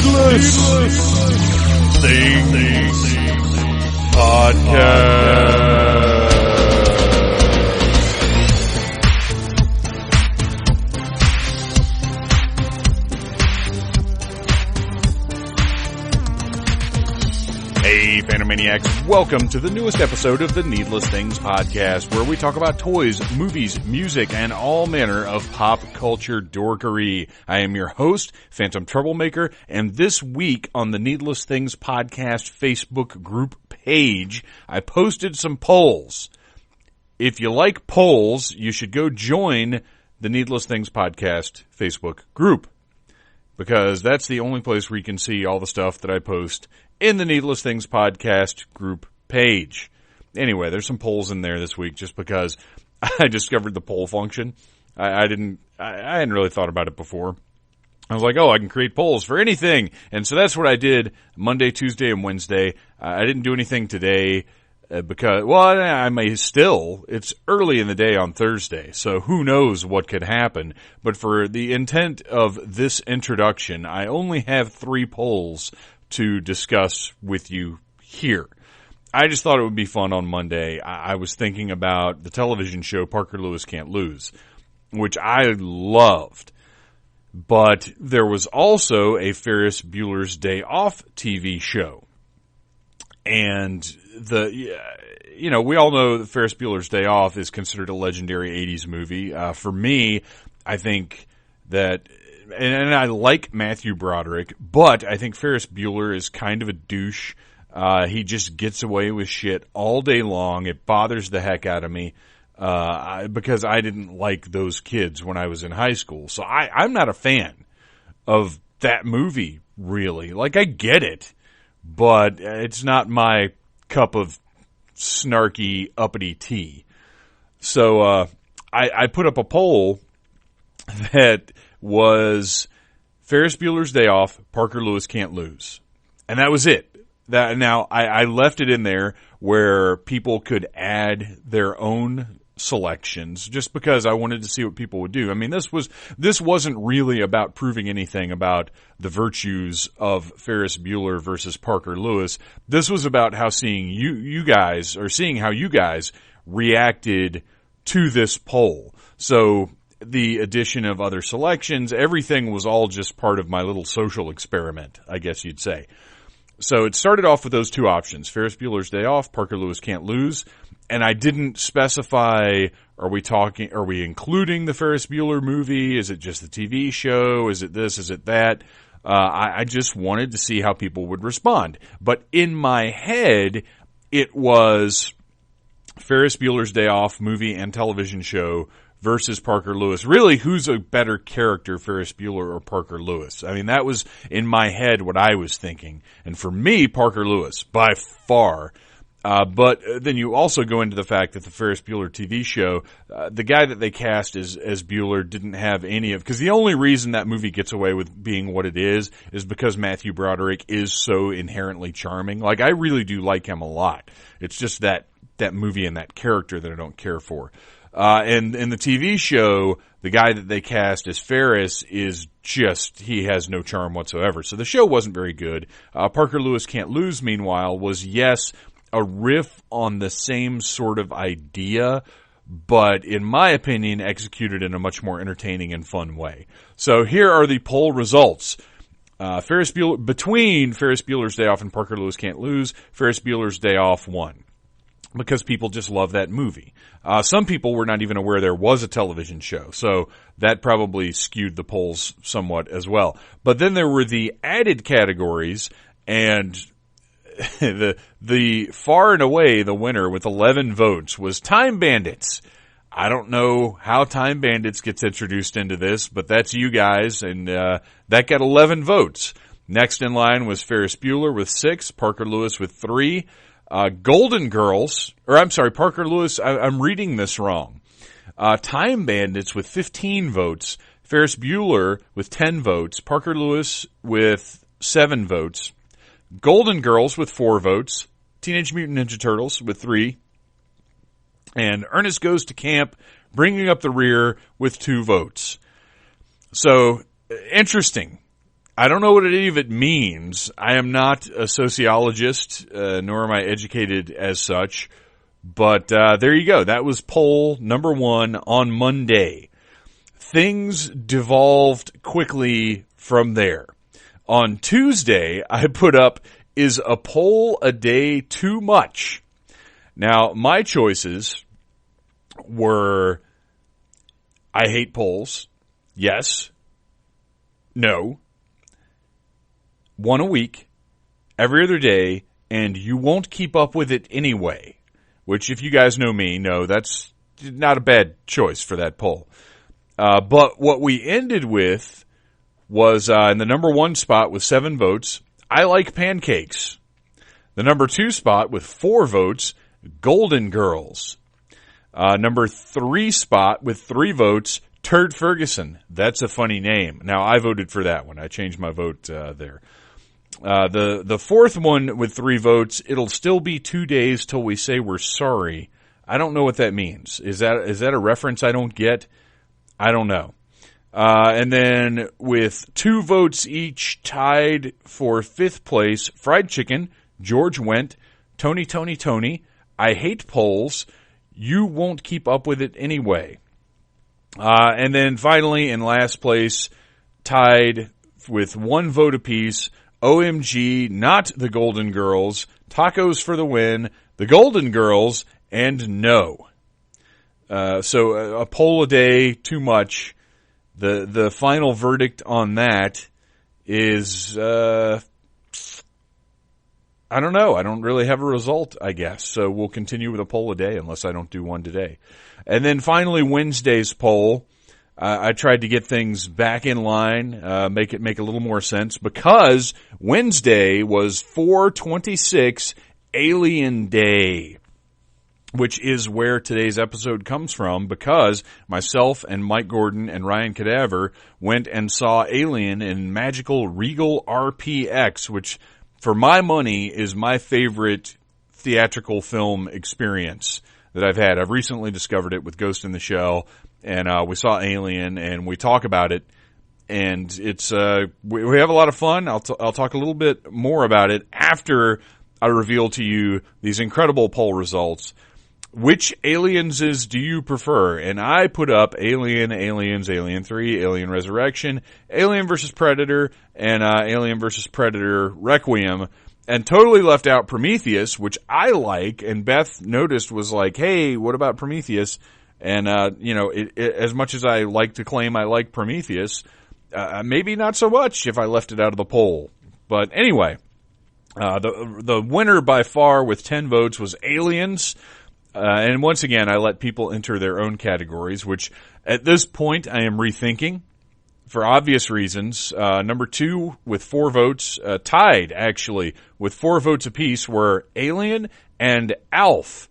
Needless Things Podcast. Hey, Phantomaniacs, welcome to the newest episode of the Needless Things Podcast, where we talk about toys, movies, music, and all manner of pop culture dorkery. I am your host, Phantom Troublemaker, and this week on the Needless Things Podcast Facebook group page, I posted some polls. If you like polls, you should go join the Needless Things Podcast Facebook group, because that's the only place where you can see all the stuff that I post in the Needless Things Podcast group page. Anyway, there's some polls in there this week just because I discovered the poll function. I hadn't really thought about it before. I was like, I can create polls for anything. And so that's what I did Monday, Tuesday, and Wednesday. I didn't do anything today because, I may still. It's early in the day on Thursday, so who knows what could happen. But for the intent of this introduction, I only have 3 polls to discuss with you here. I just thought it would be fun on Monday. I was thinking about the television show Parker Lewis Can't Lose, which I loved. But there was also a Ferris Bueller's Day Off TV show. And we all know that Ferris Bueller's Day Off is considered a legendary 80s movie. For me, I think that, and I like Matthew Broderick, but I think Ferris Bueller is kind of a douche. He just gets away with shit all day long. It bothers the heck out of me because I didn't like those kids when I was in high school. So I'm not a fan of that movie, really. Like, I get it, but it's not my cup of snarky, uppity tea. So I put up a poll that was Ferris Bueller's Day Off, Parker Lewis Can't Lose. And that was it. Now, I left it in there where people could add their own selections just because I wanted to see what people would do. I mean, this wasn't really about proving anything about the virtues of Ferris Bueller versus Parker Lewis. This was about how seeing how you guys reacted to this poll. So the addition of other selections, everything was all just part of my little social experiment, I guess you'd say. So it started off with those 2 options, Ferris Bueller's Day Off, Parker Lewis Can't Lose, and I didn't specify, are we including the Ferris Bueller movie? Is it just the TV show? Is it this? Is it that? I just wanted to see how people would respond. But in my head, it was Ferris Bueller's Day Off movie and television show versus Parker Lewis. Really, who's a better character, Ferris Bueller or Parker Lewis? I mean, that was in my head what I was thinking. And for me, Parker Lewis, by far. But then you also go into the fact that the Ferris Bueller TV show, the guy that they cast as Bueller didn't have any of, because the only reason that movie gets away with being what it is because Matthew Broderick is so inherently charming. Like, I really do like him a lot. It's just that movie and that character that I don't care for. And in the TV show, the guy that they cast as Ferris is he has no charm whatsoever. So the show wasn't very good. Parker Lewis Can't Lose, meanwhile, was, yes, a riff on the same sort of idea, but in my opinion, executed in a much more entertaining and fun way. So here are the poll results. Between Ferris Bueller's Day Off and Parker Lewis Can't Lose, Ferris Bueller's Day Off won, because people just love that movie. Some people were not even aware there was a television show, so that probably skewed the polls somewhat as well. But then there were the added categories, and the far and away the winner with 11 votes was Time Bandits. I don't know how Time Bandits gets introduced into this, but that's you guys, and that got 11 votes. Next in line was Ferris Bueller with 6, Parker Lewis with 3, Golden Girls, Parker Lewis, I'm reading this wrong. Time Bandits with 15 votes, Ferris Bueller with 10 votes, Parker Lewis with 7 votes, Golden Girls with 4 votes, Teenage Mutant Ninja Turtles with 3, and Ernest Goes to Camp bringing up the rear with 2 votes. So, interesting. I don't know what any of it means. I am not a sociologist, nor am I educated as such. But there you go. That was poll number 1 on Monday. Things devolved quickly from there. On Tuesday, I put up, is a poll a day too much? Now, my choices were, I hate polls. Yes. No. 1 a week, every other day, and you won't keep up with it anyway. Which, if you guys know me, no, that's not a bad choice for that poll. But what we ended with was in the number 1 spot with 7 votes, I like pancakes. The number 2 spot with 4 votes, Golden Girls. Number 3 spot with 3 votes, Turd Ferguson. That's a funny name. Now, I voted for that one. I changed my vote there. The 4th one with 3 votes, it'll still be 2 days till we say we're sorry. I don't know what that means. Is that a reference I don't get? I don't know. And then with 2 votes each tied for 5th place, Fried Chicken, George Wendt, Tony, I hate polls, you won't keep up with it anyway. And then finally in last place, tied with 1 vote apiece, OMG, not the Golden Girls, Tacos for the win, the Golden Girls, and no. So a poll a day, too much. The final verdict on that is, I don't know. I don't really have a result, I guess. So we'll continue with a poll a day unless I don't do one today. And then finally, Wednesday's poll. I tried to get things back in line, make a little more sense, because Wednesday was 4/26 Alien Day, which is where today's episode comes from, because myself and Mike Gordon and Ryan Cadaver went and saw Alien in Magical Regal RPX, which for my money is my favorite theatrical film experience that I've had. I've recently discovered it with Ghost in the Shell. And we saw Alien, and we talk about it, and it's we have a lot of fun. I'll talk a little bit more about it after I reveal to you these incredible poll results. Which Alienses do you prefer? And I put up Alien, Aliens, Alien 3, Alien Resurrection, Alien vs. Predator, and Alien vs. Predator Requiem, and totally left out Prometheus, which I like, and Beth noticed was like, hey, what about Prometheus? And, as much as I like to claim I like Prometheus, maybe not so much if I left it out of the poll. But anyway, the winner by far with 10 votes was Aliens. And once again, I let people enter their own categories, which at this point I am rethinking for obvious reasons. Number 2 with 4 votes, tied actually with 4 votes apiece, were Alien and Alf.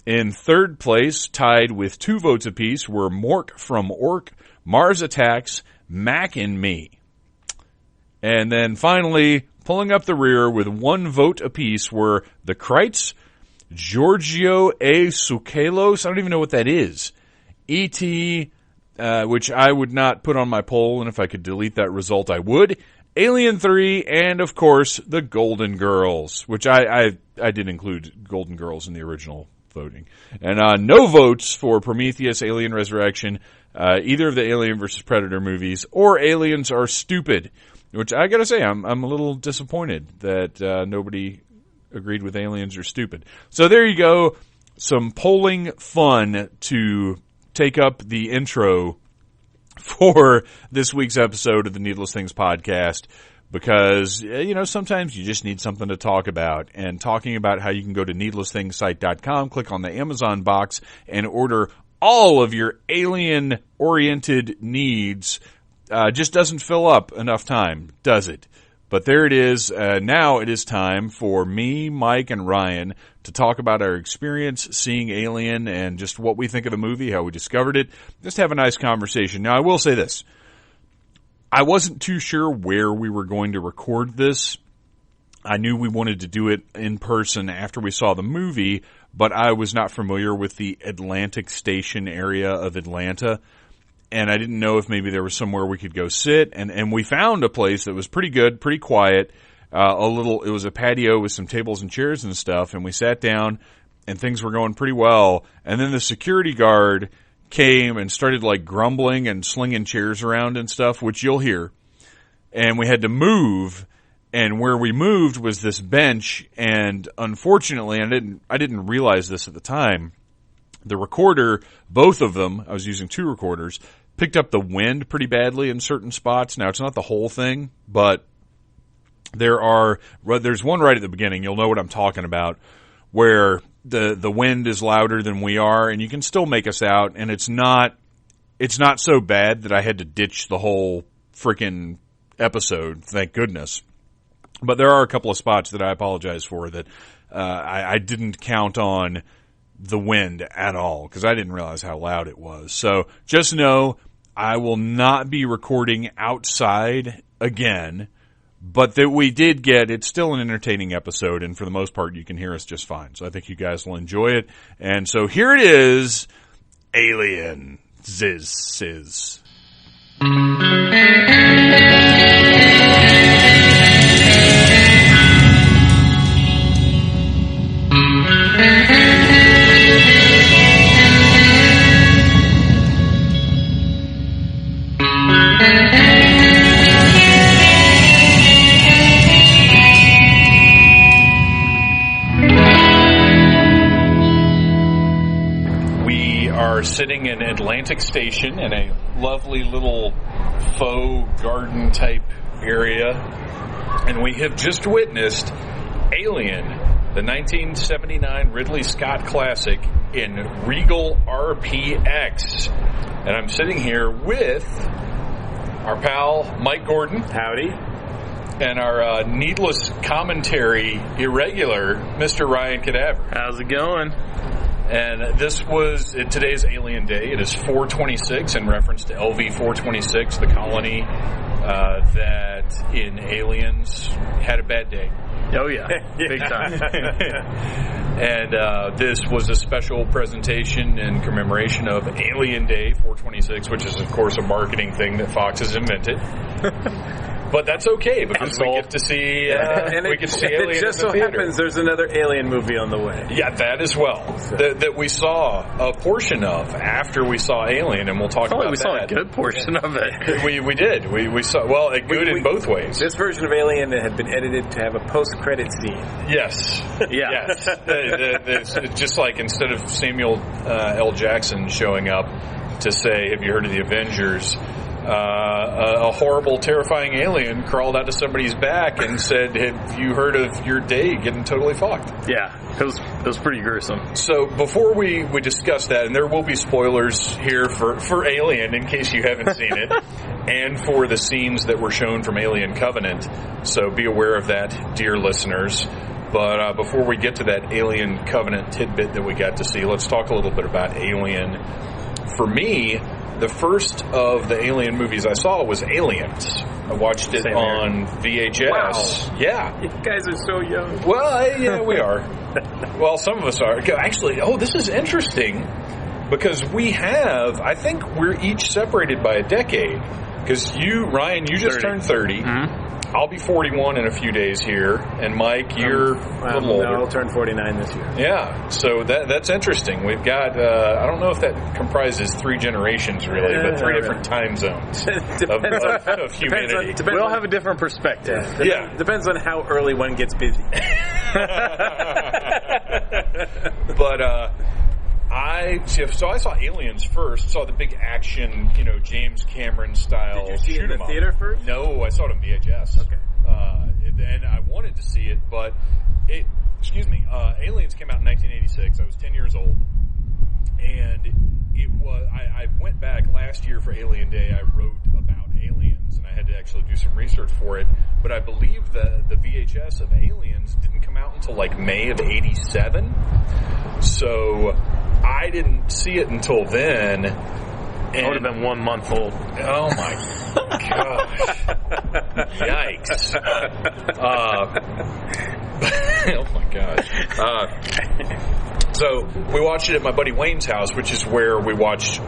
In 3rd place, tied with 2 votes apiece, were Mork from Ork, Mars Attacks, Mac and Me. And then finally, pulling up the rear with 1 vote apiece were The Kreitz, Giorgio A. Tsoukalos, I don't even know what that is, E.T., which I would not put on my poll, and if I could delete that result, I would, Alien 3, and of course, The Golden Girls, which I did include Golden Girls in the original voting. And no votes for Prometheus, Alien Resurrection, either of the Alien vs. Predator movies, or Aliens Are Stupid, which I gotta say, I'm a little disappointed that nobody agreed with Aliens Are Stupid. So there you go, some polling fun to take up the intro for this week's episode of the Needless Things podcast. Because, sometimes you just need something to talk about. And talking about how you can go to needlessthingssite.com, click on the Amazon box, and order all of your alien-oriented needs just doesn't fill up enough time, does it? But there it is. Now it is time for me, Mike, and Ryan to talk about our experience seeing Alien and just what we think of the movie, how we discovered it. Just have a nice conversation. Now, I will say this. I wasn't too sure where we were going to record this. I knew we wanted to do it in person after we saw the movie, but I was not familiar with the Atlantic Station area of Atlanta. and I didn't know if maybe there was somewhere we could go sit, and we found a place that was pretty good, pretty quiet. It was a patio with some tables and chairs and stuff, and we sat down, and things were going pretty well. And then the security guard came and started like grumbling and slinging chairs around and stuff, which you'll hear. And we had to move, and where we moved was this bench, and unfortunately, I didn't realize this at the time, the recorder, both of them, I was using 2 recorders, picked up the wind pretty badly in certain spots. Now, it's not the whole thing, but there's one right at the beginning, you'll know what I'm talking about, where the wind is louder than we are, and you can still make us out, and it's not so bad that I had to ditch the whole freaking episode, thank goodness. But there are a couple of spots that I apologize for that I didn't count on the wind at all, because I didn't realize how loud it was. So just know I will not be recording outside again, but that we did get, it's still an entertaining episode, and for the most part you can hear us just fine. So I think you guys will enjoy it. And so here it is, Alien Ziz. Sitting in Atlantic Station in a lovely little faux garden type area, and we have just witnessed Alien, the 1979 Ridley Scott classic in Regal RPX. And I'm sitting here with our pal Mike Gordon. Howdy. And our needless commentary irregular, Mr. Ryan Cadaver. How's it going? And today's Alien Day. It is 426 in reference to LV-426, the colony that in Aliens had a bad day. Oh, yeah. Big time. And this was a special presentation in commemoration of Alien Day 426, which is, of course, a marketing thing that Fox has invented. But that's okay, because we get to see Alien. It just so happens there's another Alien movie on the way. Yeah, that as well. So. That we saw a portion of after we saw Alien, and we'll talk about that. We saw a good portion of it. We did. We saw, well, good in both ways. This version of Alien had been edited to have a post-credit scene. Yes. Yeah. Yes. It's just like instead of Samuel L. Jackson showing up to say, have you heard of the Avengers? A horrible, terrifying alien crawled out of somebody's back and said, have you heard of your day getting totally fucked? Yeah, it was pretty gruesome. So before we discuss that, and there will be spoilers here for Alien in case you haven't seen it, and for the scenes that were shown from Alien Covenant, so be aware of that, dear listeners. But before we get to that Alien Covenant tidbit that we got to see, let's talk a little bit about Alien. For me, the first of the Alien movies I saw was Aliens. I watched it on VHS. Wow. Yeah. You guys are so young. Well, yeah, we are. Well, some of us are. Actually, this is interesting because I think we're each separated by a decade. Because you, Ryan, you just 30. Turned 30. Mm-hmm. I'll be 41 in a few days here, and Mike, you're a little older. I'll turn 49 this year. Yeah, so that's interesting. We've got, I don't know if that comprises 3 generations, really, but 3 different time zones of humanity. We all have a different perspective. Yeah. Depends on how early one gets busy. But, I saw Aliens first, saw the big action, James Cameron style. Did you see it in the theater first? No, I saw it on VHS. Okay. And I wanted to see it, but Aliens came out in 1986. I was 10 years old. And I went back last year for Alien Day. I wrote about aliens, and I had to actually do some research for it. But I believe the VHS of Aliens didn't come out until like May of 87. So I didn't see it until then. I would have been 1 month old. Oh my gosh. Yikes. Oh my gosh. So we watched it at my buddy Wayne's house, which is where we watched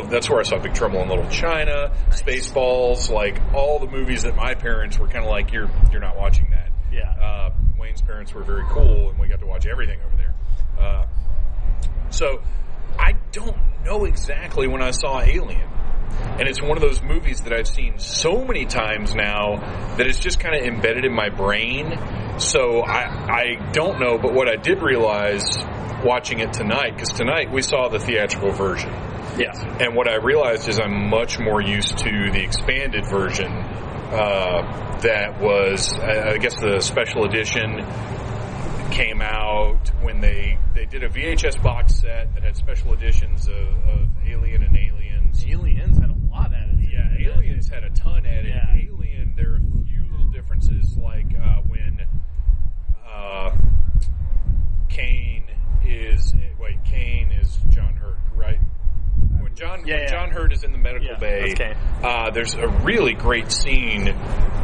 that's where I saw Big Trouble in Little China, Spaceballs, like all the movies that my parents were kind of like, you're not watching that. Yeah. Wayne's parents were very cool, and we got to watch everything over there. So I don't know exactly when I saw Alien. And it's one of those movies that I've seen so many times now that it's just kind of embedded in my brain. So I don't know, but what I did realize watching it tonight, because tonight we saw the theatrical version. Yes. And what I realized is I'm much more used to the expanded version that was, I guess the special edition came out when they did a VHS box set that had special editions of Alien and Aliens. Aliens had a lot added. Yeah, Aliens had a ton added. Yeah. Alien, there are a few little differences, like when Kane is John Hurt, right? When John Hurt is in the medical bay, there's a really great scene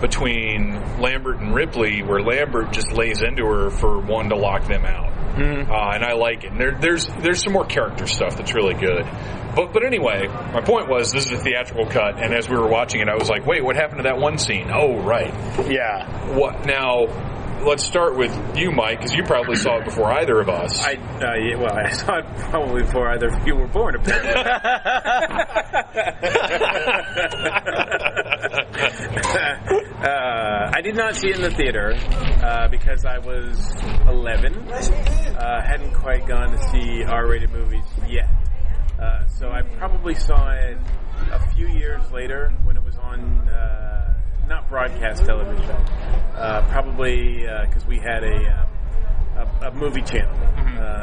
between Lambert and Ripley where Lambert just lays into her for one to lock them out. And I like it. And there's some more character stuff that's really good. But anyway, my point was, this is a theatrical cut, and as we were watching it, I was like, wait, what happened to that one scene? Oh, right. Yeah. What now? Let's start with you, Mike, because you probably saw it before either of us. I saw it probably before either of you were born, apparently. I did not see it in the theater because I was 11. Hadn't quite gone to see R-rated movies yet. So I probably saw it a few years later when it was on... not broadcast television, probably because we had a movie channel.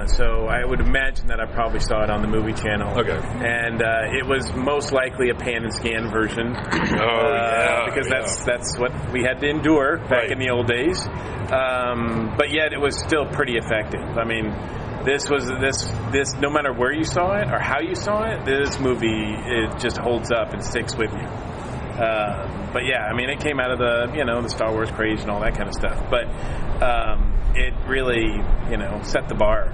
So I would imagine that I probably saw it on the movie channel. Okay. And it was most likely a pan and scan version. Because that's what we had to endure back in the old days. But yet it was still pretty effective. I mean, this no matter where you saw it or how you saw it, this movie, it just holds up and sticks with you. But yeah, I mean, it came out of the Star Wars craze and all that kind of stuff. But it really, set the bar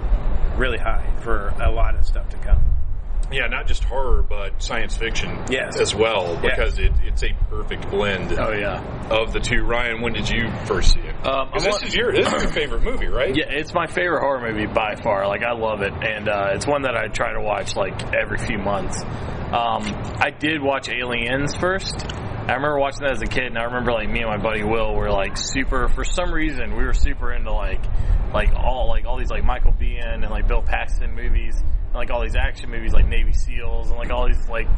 really high for a lot of stuff to come. Yeah, not just horror, but science fiction as well, because it's a perfect blend of the two. Ryan, when did you first see it? This is your favorite movie, right? Yeah, it's my favorite horror movie by far. Like, I love it, and it's one that I try to watch, like, every few months. I did watch Aliens first. I remember watching that as a kid, and I remember, like, me and my buddy Will were, like, super, for some reason, we were super into, like all these, like, Michael Biehn and, like, Bill Paxton movies, and, like, all these action movies, like Navy SEALs, and, like, all these, like,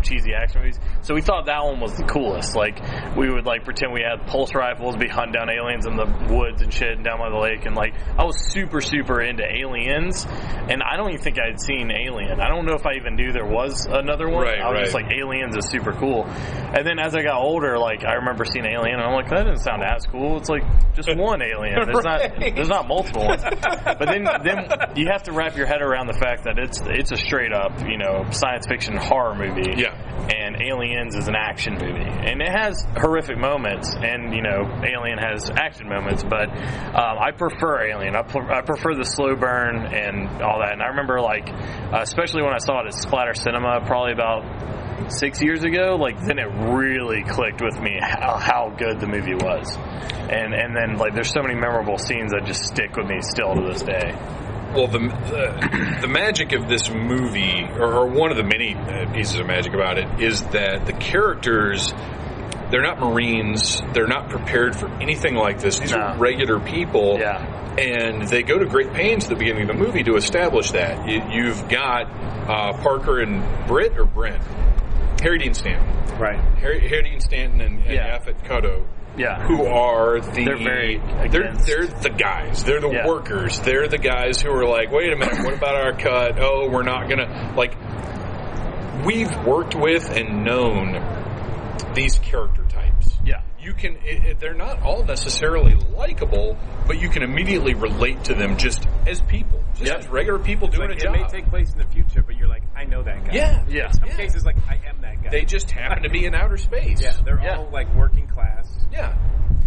cheesy action movies. So we thought that one was the coolest. Like, we would, like, pretend we had pulse rifles, be hunting down aliens in the woods and shit, and down by the lake, and, like, I was super, super into Aliens, and I don't even think I had seen Alien. I don't know if I even knew there was another one. I was just like, Aliens is super cool. And then as I got older, like, I remember seeing Alien, and I'm like, that doesn't sound as cool. It's like just one alien. There's not multiple ones. But then you have to wrap your head around the fact that it's a straight up, science fiction horror movie. Yeah. And Aliens is an action movie. And it has horrific moments, and, Alien has action moments, but I prefer Alien. I prefer the slow burn and all that. And I remember, like, especially when I saw it at Splatter Cinema probably about 6 years ago, like, then it really clicked with me how good the movie was. And then, like, there's so many memorable scenes that just stick with me still to this day. Well, the magic of this movie, or one of the many pieces of magic about it, is that the characters, they're not Marines, they're not prepared for anything like this. These are regular people. Yeah. And they go to great pains at the beginning of the movie to establish that. You've got Parker and Brent? Harry Dean Stanton. Right. Harry Dean Stanton and Yaphet Kotto. Yeah. Who are they're the guys. They're the workers. They're the guys who are like, wait a minute, what about our cut? Oh, we're not gonna, like, we've worked with and known these character types. Yeah. You can, they're not all necessarily likable, but you can immediately relate to them just as people. Just as regular people doing a job. It may take place in the future, but you're like, I know that guy. Yeah. Yeah. In some cases, like, I am that guy. They just happen to be in outer space. Yeah. They're all, like, working class. Yeah.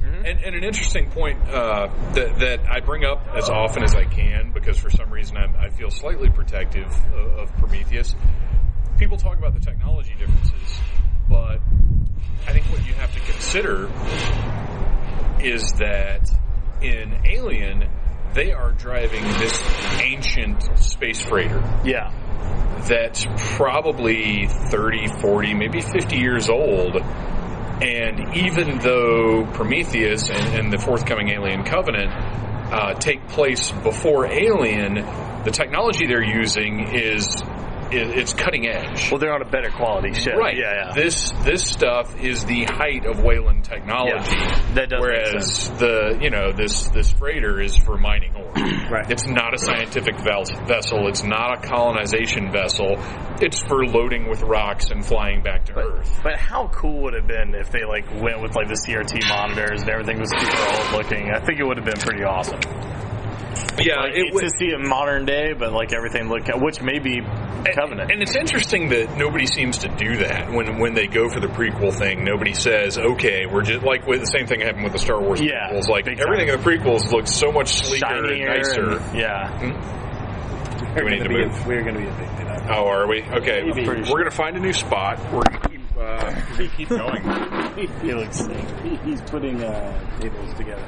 Mm-hmm. and an interesting point that I bring up as often as I can, because for some reason I feel slightly protective of Prometheus. People talk about the technology differences, but I think what you have to consider is that in Alien, they are driving this ancient space freighter. Yeah. That's probably 30, 40, maybe 50 years old. And even though Prometheus and the forthcoming Alien Covenant take place before Alien, the technology they're using it's cutting edge. Well, they're on a better quality ship. Right. Yeah. This stuff is the height of Wayland technology. Yeah. That does whereas make sense. this freighter is for mining ore. Right. It's not a scientific vessel. It's not a colonization vessel. It's for loading with rocks and flying back to Earth. But how cool would it have been if they went with the CRT monitors and everything was super old looking? I think it would have been pretty awesome. Yeah, to see it in modern day, but everything which may be Covenant. And it's interesting that nobody seems to do that when they go for the prequel thing. Nobody says, "Okay, we're just with the same thing happened with the Star Wars prequels. Everything in the prequels looks so much sleeker shinier and nicer." We're Do we need to move? We're going to be evicted. Oh, are we? Okay, we're going to find a new spot. We're going to keep going. He looks sick. He's putting tables together.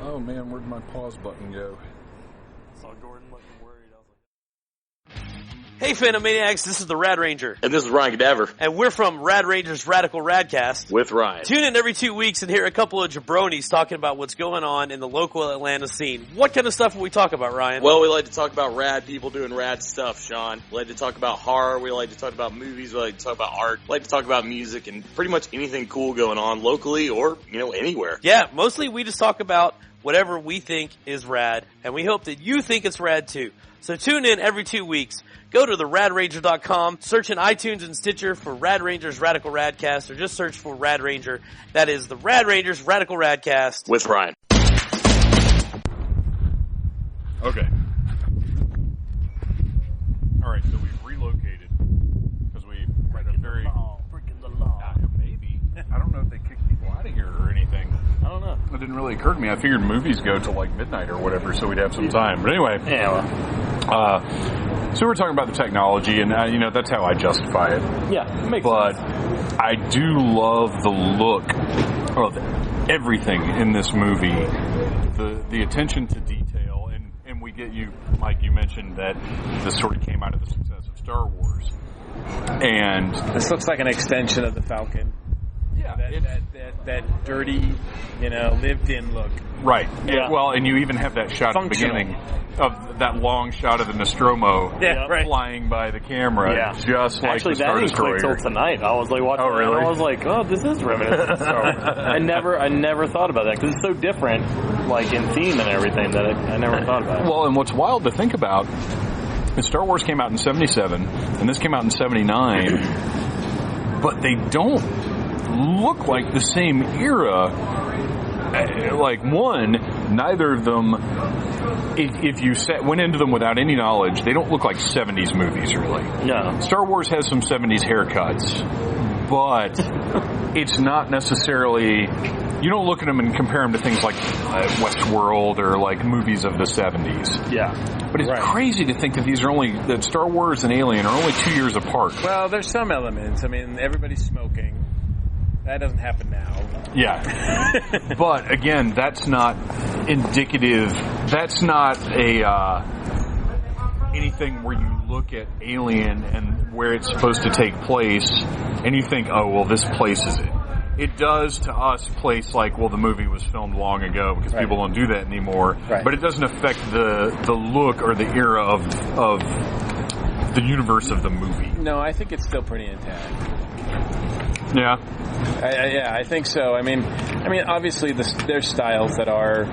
Oh man, where'd my pause button go? Saw Gordon looking worried. I was Hey, Phantomaniacs, this is the Rad Ranger. And this is Ryan Cadaver. And we're from Rad Ranger's Radical Radcast. With Ryan. Tune in every 2 weeks and hear a couple of jabronis talking about what's going on in the local Atlanta scene. What kind of stuff will we talk about, Ryan? Well, we like to talk about rad people doing rad stuff, Sean. We like to talk about horror. We like to talk about movies. We like to talk about art. We like to talk about music and pretty much anything cool going on locally or, anywhere. Yeah, mostly we just talk about whatever we think is rad, and we hope that you think it's rad too. So tune in every 2 weeks. Go to theradranger.com, search in iTunes and Stitcher for Rad Ranger's Radical Radcast, or just search for Rad Ranger. That is the Rad Ranger's Radical Radcast. With Ryan. Okay. All right, so we've relocated because we had a very... breaking the law. Maybe. I don't know if they kicked people out of here or anything. I don't know. It didn't really occur to me. I figured movies go till midnight or whatever, so we'd have some time. But anyway. Yeah, so we're talking about the technology, and that's how I justify it. Yeah, it makes but sense. I do love the look of everything in this movie, the attention to detail, and we get you, Mike. You mentioned that this sort of came out of the success of Star Wars, and this looks like an extension of the Falcon. Yeah, that dirty, lived-in look. Right. Yeah. And you even have that shot at the beginning of that long shot of the Nostromo flying by the camera, just like actually, the Star that didn't click Destroyer. till tonight. I was watching Oh, really? it, and I was like, oh, this is reminiscent of Star Wars. I never thought about that, because it's so different, in theme and everything, that I never thought about it. Well, and what's wild to think about is Star Wars came out in 77, and this came out in 79, but they don't look like the same era. Neither of them, if you went into them without any knowledge, they don't look like 70s movies, really. No. Star Wars has some 70s haircuts, but it's not necessarily... You don't look at them and compare them to things like Westworld or movies of the 70s. Yeah. But it's crazy to think that that Star Wars and Alien are only 2 years apart. Well, there's some elements. I mean, everybody's smoking. That doesn't happen now. Yeah. But again, that's not indicative. That's not anything where you look at Alien and where it's supposed to take place and you think, oh, well, this place is it. It does to us place the movie was filmed long ago, because people don't do that anymore. Right. But it doesn't affect the look or the era of the universe of the movie. No, I think it's still pretty intact. Yeah. I think so. I mean, obviously there's styles that are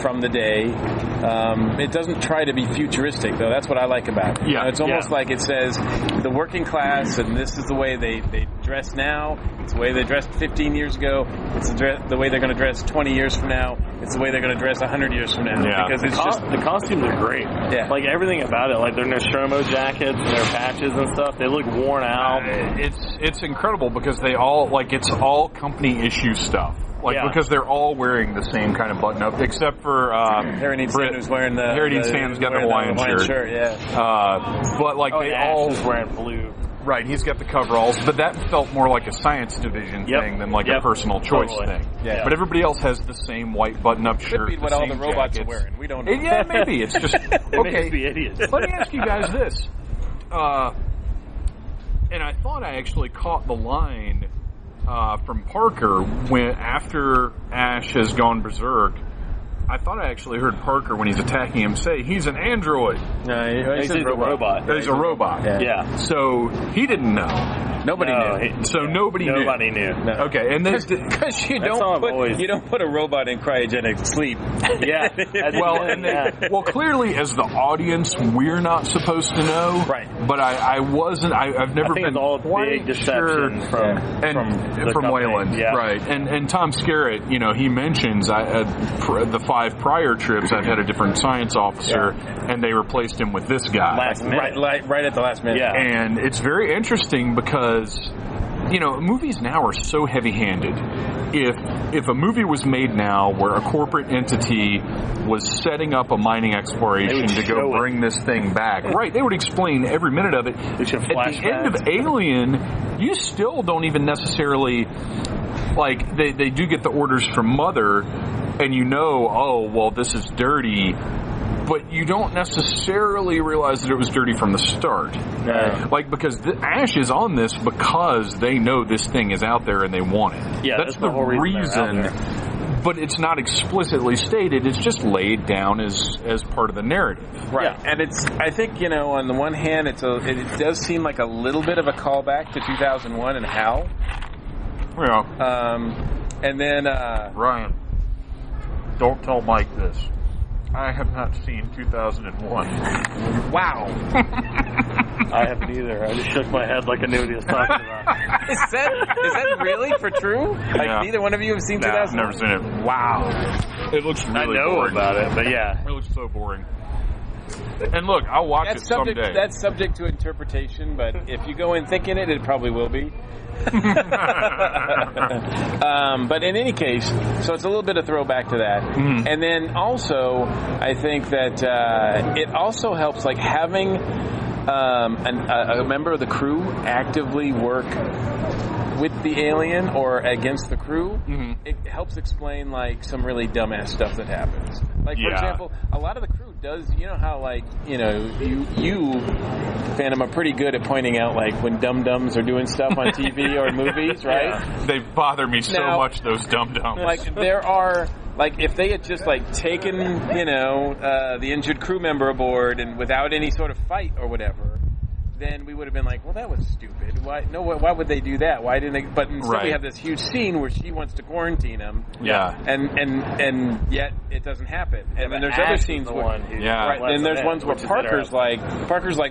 from the day. It doesn't try to be futuristic, though. That's what I like about it. Yeah. It's almost like it says the working class, and this is the way they dress now. It's the way they dressed 15 years ago. It's the way they're going to dress 20 years from now. It's the way they're going to dress 100 years from now. Yeah. Because it's the costumes are great. Yeah. Like everything about it, like their Nostromo jackets and their patches and stuff, they look worn out. It's incredible because they all, like, it's all company issue stuff. Like, because they're all wearing the same kind of button-up, except for Harry Dean Stanton's wearing the... Harry Dean Stanton's got the Hawaiian shirt. Yeah. But, like, they all... Ash is wearing blue. Right, he's got the coveralls, but that felt more like a science division thing than like a personal choice thing. Yeah. But everybody else has the same white button-up shirt. Could be what all the robots are wearing. We don't know. Yeah, maybe. It's just... Okay. Be idiots. Let me ask you guys this. And I thought I actually caught the line from Parker when after Ash has gone berserk. I thought I actually heard Parker when he's attacking him say he's an android. No, he's a robot. He's a robot. Yeah. So he didn't know. Nobody knew. Nobody knew. Nobody knew. No. Okay, and then because you don't put a robot in cryogenic sleep. Yeah. Well, clearly as the audience, we're not supposed to know. Right. But I've never been it's all quite big deception sure from Wayland. Yeah. Right. And Tom Skerritt, he mentions the 5 prior trips I've had a different science officer, and they replaced him with this guy. Right at the last minute. Yeah. And it's very interesting because movies now are so heavy-handed. If a movie was made now where a corporate entity was setting up a mining exploration to go bring this thing back, right, they would explain every minute of it. At the end of Alien, you still don't even necessarily, like, they do get the orders from Mother, and this is dirty, but you don't necessarily realize that it was dirty from the start. Like, because Ash is on this because they know this thing is out there and they want it. Yeah, that's the reason. But it's not explicitly stated. It's just laid down as part of the narrative. Right. Yeah. And I think, on the one hand, it does seem like a little bit of a callback to 2001 and HAL. Yeah. And then... Ryan, don't tell Mike this. I have not seen 2001. Wow. I haven't either. I just shook my head like I knew what he was talking about. Is that really for true? Like, neither one of you have seen 2001? I've never seen it. Wow. It looks really I know boring. about it, but yeah. It looks so boring. And look, I'll watch it someday. That's subject to interpretation, but if you go in thinking it probably will be. But in any case, so it's a little bit of throwback to that. Mm-hmm. And then also, I think that it also helps, like, having a member of the crew actively work with the alien or against the crew. Mm-hmm. It helps explain, like, some really dumbass stuff that happens. Like, for example, a lot of the crew does, how, like, you, Phantom, are pretty good at pointing out, like, when dum-dums are doing stuff on TV or movies, right? Yeah. They bother me so much, those dum-dums. Like, there are, like, if they had just, like, taken, the injured crew member aboard and without any sort of fight or whatever, then we would have been like, well, that was stupid. Why would they do that? Why didn't they? But instead we have this huge scene where she wants to quarantine him. Yeah. And yet it doesn't happen. And then there's other scenes and there's ones where Parker's like,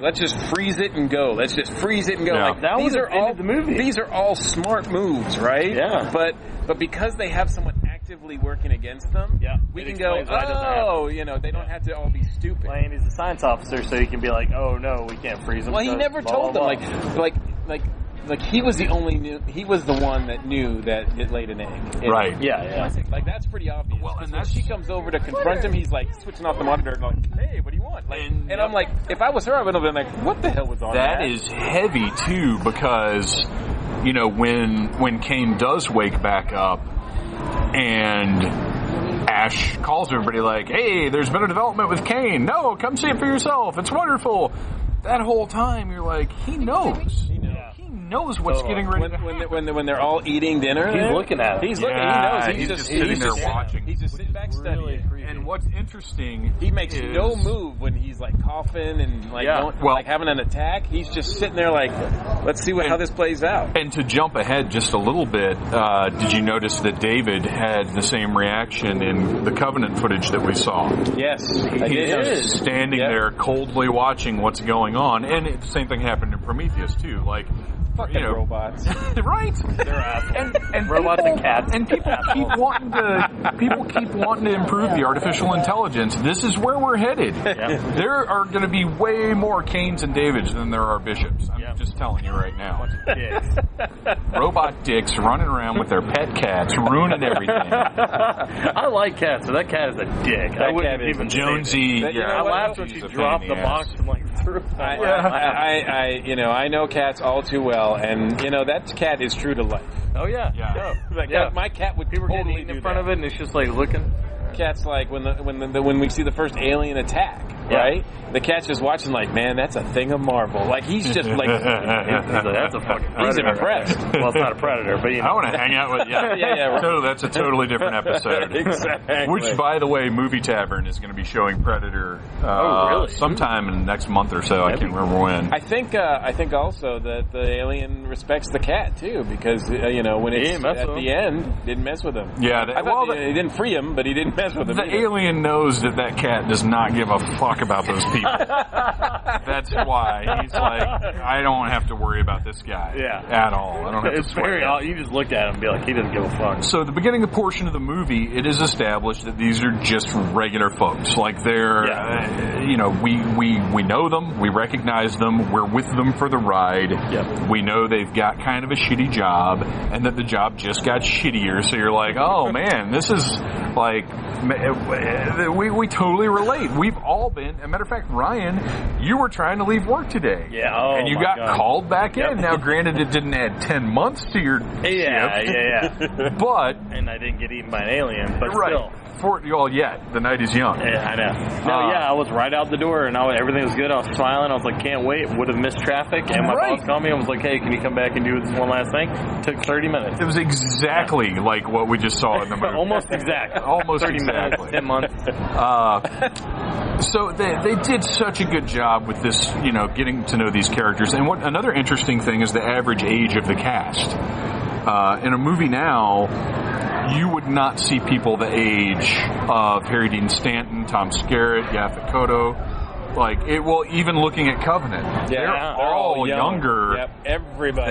let's just freeze it and go. Let's just freeze it and go. Yeah. Like, these are all smart moves, right? Yeah. But because they have someone actively working against them, we can go, they don't have to all be stupid. Well, and he's a science officer, so he can be like, oh no, we can't freeze him. Well, he never told them. Like he was the one that knew that it laid an egg. Right. Yeah. Like, that's pretty obvious. Well, and when she comes over to confront him, he's like switching off the monitor and like, hey, what do you want? Like, and I'm like, if I was her, I would have been like, what the hell was on that? That is heavy too, because when Kane does wake back up and Ash calls everybody like, hey, there's been a development with Kane. No, come see it for yourself. It's wonderful. That whole time, you're like, he knows. He knows what's getting ready to happen. When they're all eating dinner, he's looking at it. He's looking. He knows. He's just sitting there watching. He's just sitting back studying. And what's interesting, he makes no move when he's like coughing and like having an attack. He's just sitting there like, let's see how this plays out. And to jump ahead just a little bit, did you notice that David had the same reaction in the Covenant footage that we saw? Yes, he's just standing there coldly watching what's going on. And the same thing happened in Prometheus too. Like, Fucking robots. Right? They're assholes. And robots people, and cats. And people keep wanting to improve the artificial intelligence. This is where we're headed. Yep. There are going to be way more Cains and Davids than there are bishops. I'm just telling you right now. Robot dicks running around with their pet cats, ruining everything. I like cats, so that cat is a dick. I wouldn't even Jonesy. I laughed when she dropped the box and threw it. I know cats all too well, and that cat is true to life. Oh yeah. My cat would people totally getting do in front that. of it, and it's just like looking. Cat's like when we see the first alien attack, right? The cat's just watching like, man, that's a thing of marvel. Like he's just like, that's a fucking predator. He's impressed. Well, it's not a predator, but I want to hang out with right. So that's a totally different episode. Exactly. Which, by the way, Movie Tavern is going to be showing Predator really? sometime in the next month or so. I can't remember when. I think also that the alien respects the cat too, because when it's at the end, didn't mess with him. Yeah, he didn't free him, but he didn't mess with him. The alien knows that cat does not give a fuck about those people. That's why he's like, I don't have to worry about this guy at all. I don't have to swear. You just look at him and be like, he doesn't give a fuck. So the beginning portion of the movie, it is established that these are just regular folks. Like they're, we know them, we recognize them, we're with them for the ride. Yep. We know they've got kind of a shitty job, and that the job just got shittier. So you're like, oh man, this is like, we totally relate. We've all been. As a matter of fact, Ryan, you were trying to leave work today. Yeah. And you got called back in. Now, granted, it didn't add 10 months to your shift. But. And I didn't get eaten by an alien, but still. The night is young. Yeah, I know. I was right out the door, and everything was good. I was smiling. I was like, can't wait. Would have missed traffic. And my boss called me and was like, hey, can you come back and do this one last thing? It took 30 minutes. It was exactly like what we just saw in the movie. Almost exactly. Almost 30 exactly. minutes, 10 months. So they did such a good job with this, getting to know these characters. And another interesting thing is the average age of the cast. In a movie now, you would not see people the age of Harry Dean Stanton, Tom Skerritt, Yaphet Kotto. Even looking at Covenant, they're all younger. Yep, everybody.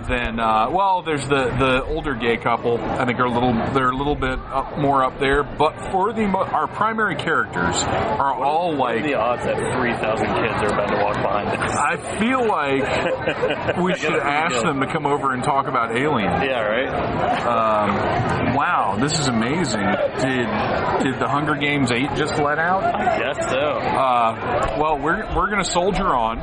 Than there's the older gay couple. I think they're a little bit more up there. But for our primary characters are all like the odds that 3,000 kids are about to walk behind us. I feel like we should ask them to come over and talk about Aliens. Yeah, right. Wow, this is amazing. Did the Hunger Games 8 just let out? I guess so. Well, we're going to soldier on,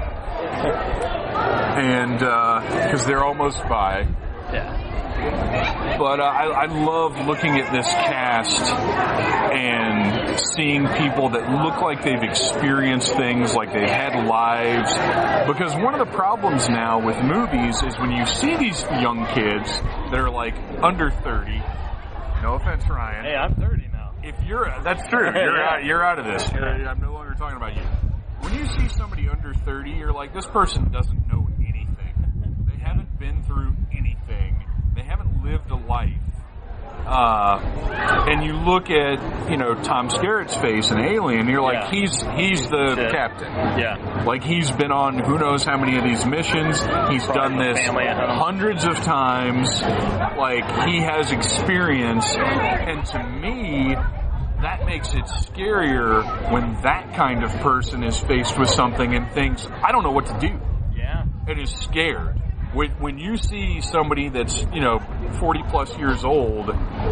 and because they're almost by. Yeah. But I love looking at this cast and seeing people that look like they've experienced things, like they've had lives. Because one of the problems now with movies is when you see these young kids that are like under 30. No offense, Ryan. Hey, I'm 30 now. That's true. You're out of this. I'm no longer talking about you. When you see somebody under 30, you're like, this person doesn't know anything. They haven't been through anything. They haven't lived a life. And you look at, Tom Skerritt's face in Alien, and you're like, he's the captain. Yeah. Like, he's been on who knows how many of these missions. He's done this hundreds of times. Like, he has experience. And to me, that makes it scarier when that kind of person is faced with something and thinks, I don't know what to do. Yeah. And is scared. When you see somebody that's, 40 plus years old,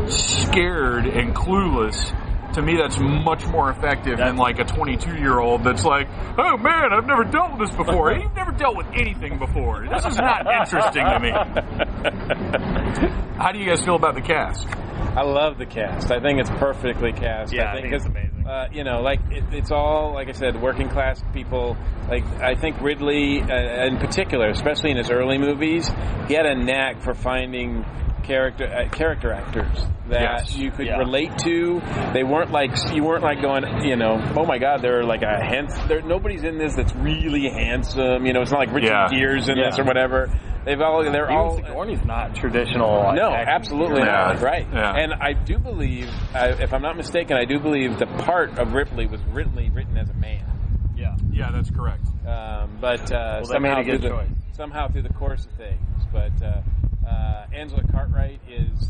scared and clueless, to me that's much more effective than like a 22-year-old that's like, oh man, I've never dealt with this before. You've never dealt with anything before. This is not interesting to me. How do you guys feel about the cast? I love the cast. I think it's perfectly cast. Yeah, I think it's amazing. It's all, like I said, working class people. Like, I think Ridley, in particular, especially in his early movies, he had a knack for finding character actors that you could relate to. They weren't like, you weren't like going, oh my God, they're like nobody's in this that's really handsome. It's not like Richard Gere's in this or whatever. They're all. Sigourney's not traditional. No, absolutely not. Right. Yeah. And I do believe, if I'm not mistaken, the part of Ripley was written as a man. Yeah, that's correct. But they made a good choice. somehow through the course of things. But Angela Cartwright is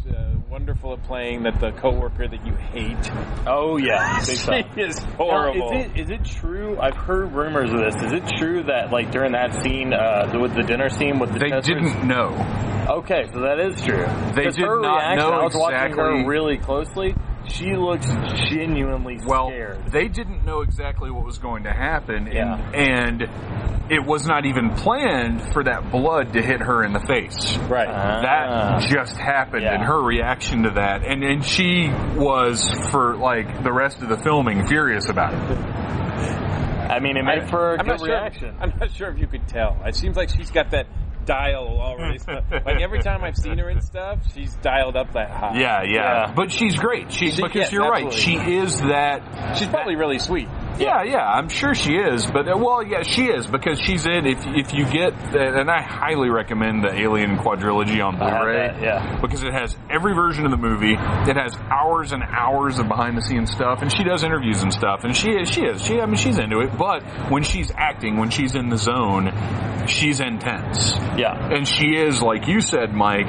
wonderful at playing the coworker that you hate. Oh yeah, big She time. is horrible. Now, is it true? I've heard rumors of this. Is it true that like during that scene, with the dinner scene with the They testers- didn't know. Okay, so that is true. They 'Cause did her not reaction, know I was watching exactly. her really closely. She looks genuinely Well, scared. they didn't know exactly what was going to happen, Yeah. and it was not even planned for that blood to hit her in the face. Right. That just happened, Yeah. and her reaction to that, and she was, for like the rest of the filming, furious about it. I mean, it made for a I'm good not reaction. Sure, I'm not sure if you could tell. It seems like she's got that dial already. Like every time I've seen her and stuff, she's dialed up that high. Yeah. But she's great. Because yes, you're right. absolutely. She is that. She's probably really sweet. Yeah, I'm sure she is. But she is, because she's in. If you get, and I highly recommend the Alien Quadrilogy on Blu-ray. Because it has every version of the movie. It has hours and hours of behind the scenes stuff, and she does interviews and stuff. And she is. I mean, she's into it. But when she's acting, when she's in the zone, she's intense. Yeah. And she is, like you said, Mike,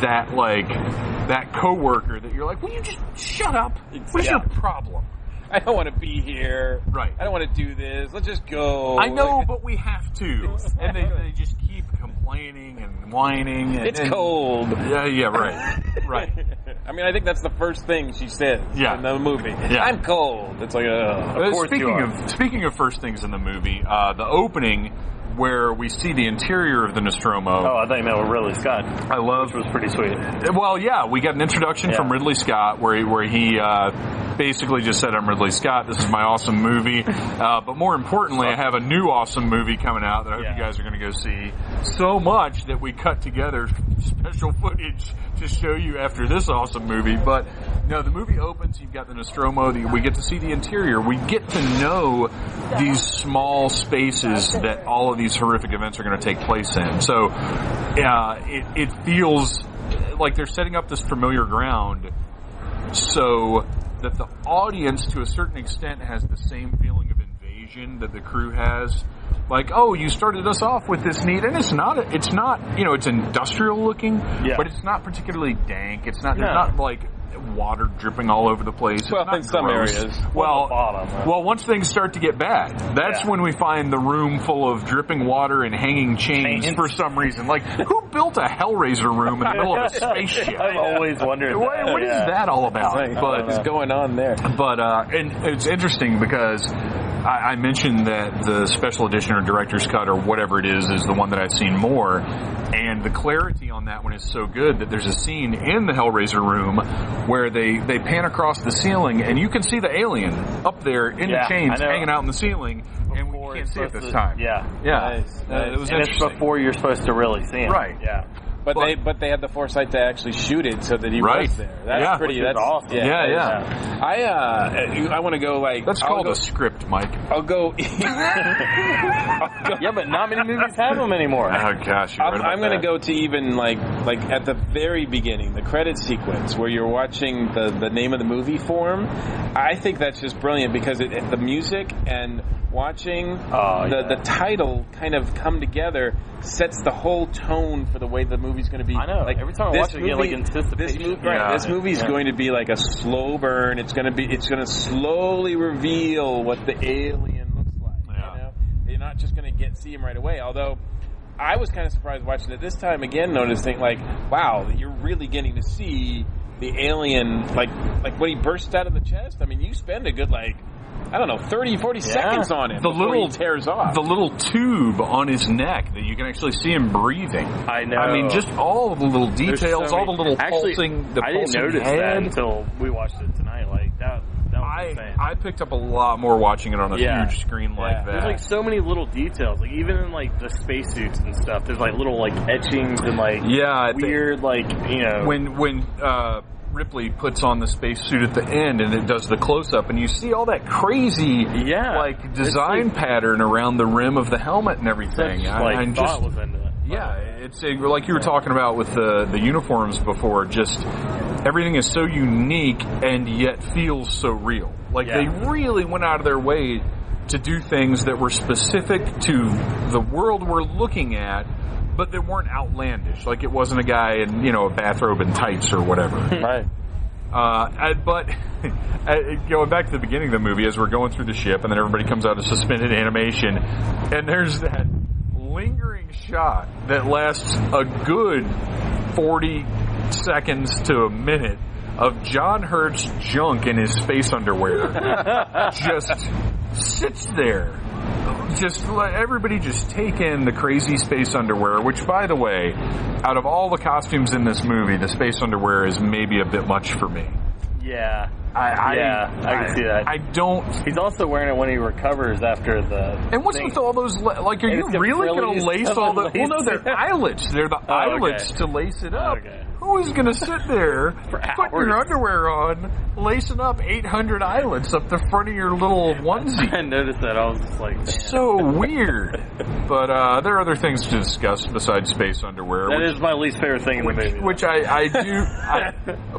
that coworker that you're like, will you just shut up? What's your problem? I don't want to be here. Right. I don't want to do this. Let's just go. I know, but we have to. And they just keep complaining and whining. It's cold. Yeah, right. I mean, I think that's the first thing she says in the movie. Yeah. I'm cold. It's like, of course you are. Speaking of first things in the movie, the opening where we see the interior of the Nostromo. Oh, I thought you meant with Ridley Scott. Which was pretty sweet. Well, yeah, we got an introduction from Ridley Scott where he basically just said, I'm Ridley Scott, this is my awesome movie. But more importantly, I have a new awesome movie coming out that I hope you guys are going to go see. So much that we cut together special footage to show you after this awesome movie. But no, the movie opens, you've got the Nostromo, we get to see the interior. We get to know these small spaces that all of these horrific events are going to take place in. So it feels like they're setting up this familiar ground so that the audience, to a certain extent, has the same feeling of invasion that the crew has. Like, oh, you started us off with this neat, and it's not, it's industrial looking, but it's not particularly dank. It's not, there's not like water dripping all over the place. It's well, not in some gross. areas. Well, once things start to get bad, that's when we find the room full of dripping water and hanging chains for some reason. Like, who built a Hellraiser room in the middle of a spaceship? I've always wondered What is that all about? What is going on there? But and it's interesting because I mentioned that the special edition or director's cut or whatever it is the one that I've seen more, and the clarity on that one is so good that there's a scene in the Hellraiser room where they pan across the ceiling and you can see the alien up there in the chains hanging out in the ceiling, and we can't see it this time. Yeah. Nice. It was and interesting. it's before you're supposed to really see him. Right. Yeah. But they had the foresight to actually shoot it so that he was there. That's pretty. That's awesome. Yeah. I want to go like. That's called a script, Mike. I'll go. Yeah, but not many movies have them anymore. Oh gosh, you're right about I'm going to that. go to even like at the very beginning, the credit sequence where you're watching the name of the movie form. I think that's just brilliant because the music and watching the title kind of come together sets the whole tone for the way the movie's going to be. I know. Like, every time I watch it, I get like anticipation. This movie's going to be like a slow burn. It's going to slowly reveal what the alien looks like. Yeah. You know? You're not just going to see him right away. Although I was kind of surprised watching it this time again, noticing like, wow, you're really getting to see the alien like when he bursts out of the chest. I mean, you spend a good 30, 40 seconds on him before he tears off. The little tube on his neck that you can actually see him breathing. I know. I mean, just all of the little details, all the little pulsing, the I pulsing didn't notice head. that until we watched it tonight. Like that was insane. I picked up a lot more watching it on a huge screen like that. There's like so many little details. Like even in like the spacesuits and stuff, there's like little like etchings and like weird when Ripley puts on the spacesuit at the end and it does the close-up and you see all that crazy design pattern around the rim of the helmet and everything. Thought was into it. Yeah, it's like you were talking about with the uniforms before, just everything is so unique and yet feels so real. Like they really went out of their way to do things that were specific to the world we're looking at, but that weren't outlandish. Like, it wasn't a guy in, a bathrobe and tights or whatever. Right. But going back to the beginning of the movie, as we're going through the ship, and then everybody comes out of suspended animation, and there's that lingering shot that lasts a good 40 seconds to a minute of John Hurt's junk in his space underwear. Just sits there. Just let everybody just take in the crazy space underwear, which, by the way, out of all the costumes in this movie, the space underwear is maybe a bit much for me. Yeah. I can see that. I don't... He's also wearing it when he recovers after the... And what's with all those... Like, are you really going to lace all the... Well, no, they're eyelets. They're the eyelets to lace it up. Okay. Who is going to sit there, putting your underwear on, lacing up 800 eyelets up the front of your little onesie? I noticed that. I was just like... Damn. So weird. But there are other things to discuss besides space underwear. That is my least favorite thing in the movie. Which I do...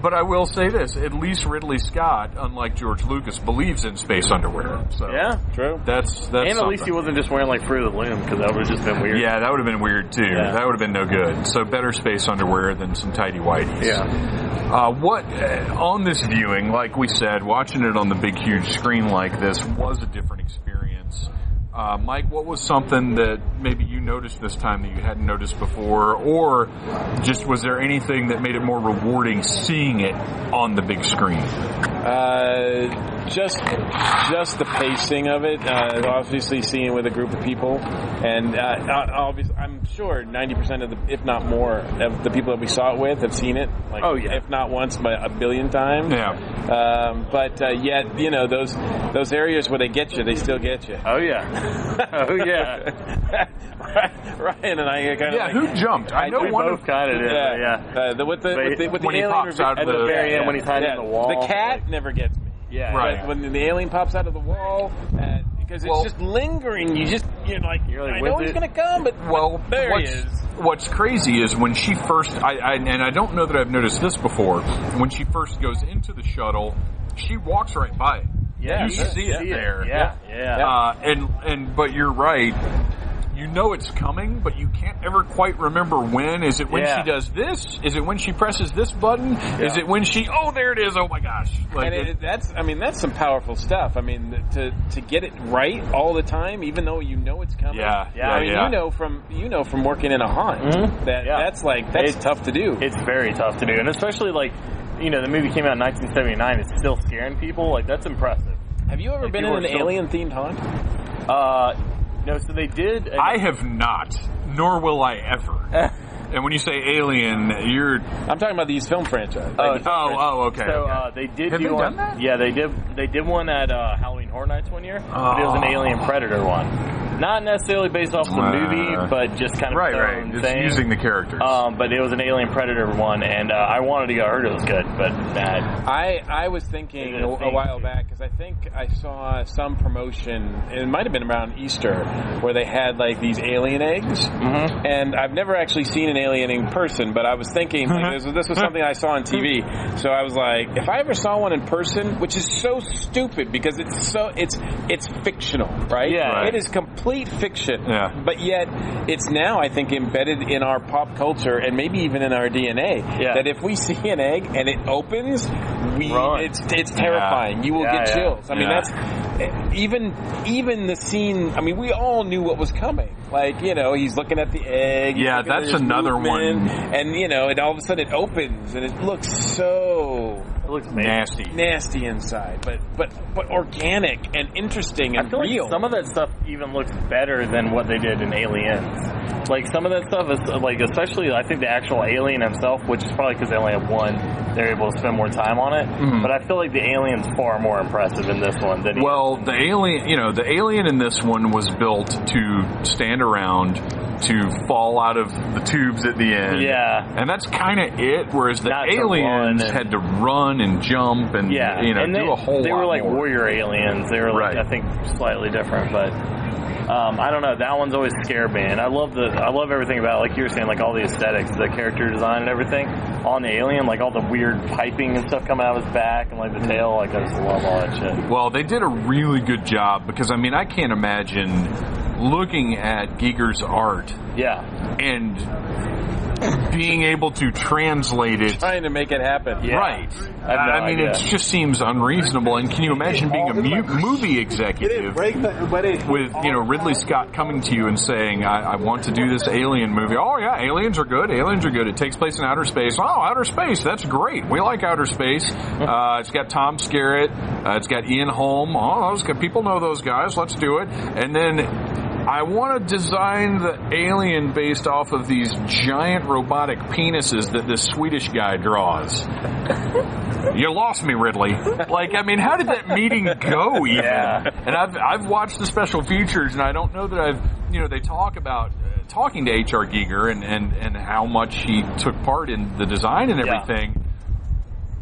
But I will say this. At least Ridley Scott, unlike George Lucas, believes in space underwear. So yeah, true. That's and at least he wasn't just wearing, Fruit of the Loom, because that would have just been weird. Yeah, that would have been weird, too. Yeah. That would have been no good. So better space underwear than some tighty whities. Yeah. On this viewing, like we said, watching it on the big, huge screen like this was a different experience. Mike, what was something that maybe you noticed this time that you hadn't noticed before? Or just was there anything that made it more rewarding seeing it on the big screen? Just the pacing of it. Obviously, seeing it with a group of people, and I'm sure 90% of the, if not more, of the people that we saw it with have seen it. If not once, but a billion times. Yeah. But yet, those areas where they get you, they still get you. Oh yeah. Oh yeah. Ryan and I kind of who jumped? I know we one both kind of did. Yeah. With the when he pops out of the very end when he's hiding in the wall. The cat never gets me. Yeah, right. When the alien pops out of the wall, because it's just lingering. You're like I know he's going to come, but there he is. What's crazy is when she first, and I don't know that I've noticed this before, when she first goes into the shuttle, she walks right by it. Yeah, you see it there. Yeah. But you're right. You know it's coming, but you can't ever quite remember when. Is it when she does this? Is it when she presses this button? Yeah. Is it when she... Oh, there it is. Oh, my gosh. That's some powerful stuff. I mean, to get it right all the time, even though you know it's coming. You know from working in a haunt that's tough to do. It's very tough to do. And especially, the movie came out in 1979. It's still scaring people. That's impressive. Have you ever been in an alien-themed haunt? No, so they did... I have not, nor will I ever. And when you say alien, I'm talking about these film franchises. Okay. So they did have do they one. Done that? Yeah, they did. They did one at Halloween Horror Nights one year. But it was an Alien Predator one. Not necessarily based off the movie, but just kind of right. Just thing. Using the characters. But it was an Alien Predator one, and I wanted to go. I heard it was good, but I was thinking a while back, because I think I saw some promotion. It might have been around Easter, where they had these alien eggs, and I've never actually seen an alien in person, but I was thinking this was something I saw on TV. So I was like, if I ever saw one in person, which is so stupid because it's fictional, right? Yeah, right. It is complete fiction. Yeah. But yet it's now, I think, embedded in our pop culture and maybe even in our DNA. Yeah. That if we see an egg and it opens, it's terrifying. You will get chills. I mean, that's even the scene. I mean, we all knew what was coming. He's looking at the egg. Yeah, that's another one. And and all of a sudden it opens and it looks nasty inside, but organic and interesting and real. Like some of that stuff even looks better than what they did in Aliens. Some of that stuff is especially I think the actual alien himself, which is probably because they only have one, they're able to spend more time on it. Mm-hmm. But I feel like the alien's far more impressive in this one than the alien in this one was built to stand around, to fall out of the tubes at the end. Yeah. And that's kind of it, whereas the aliens had to run and jump and, and do a whole lot They were more. warrior aliens. They were, I think, slightly different, but... I don't know. That one's always scared me, and I love everything about it. Like you were saying, like all the aesthetics, the character design, and everything. On the alien, like all the weird piping and stuff coming out of his back, and like the tail. Like I just love all that shit. Well, they did a really good job because I mean I can't imagine looking at Giger's art, and being able to translate it, trying to make it happen, right? I mean, it just seems unreasonable. And can you imagine being a movie executive with Ridley Scott coming to you and saying, "I want to do this Alien movie." Oh yeah, aliens are good. Aliens are good. It takes place in outer space. Oh, outer space. That's great. We like outer space. It's got Tom Skerritt. It's got Ian Holm. Oh, people know those guys. Let's do it. And then I want to design the alien based off of these giant robotic penises that this Swedish guy draws. You lost me, Ridley. Like, I mean, how did that meeting go even? And I've watched the special features, and I don't know that they talk about talking to H.R. Giger and how much he took part in the design and everything. Yeah.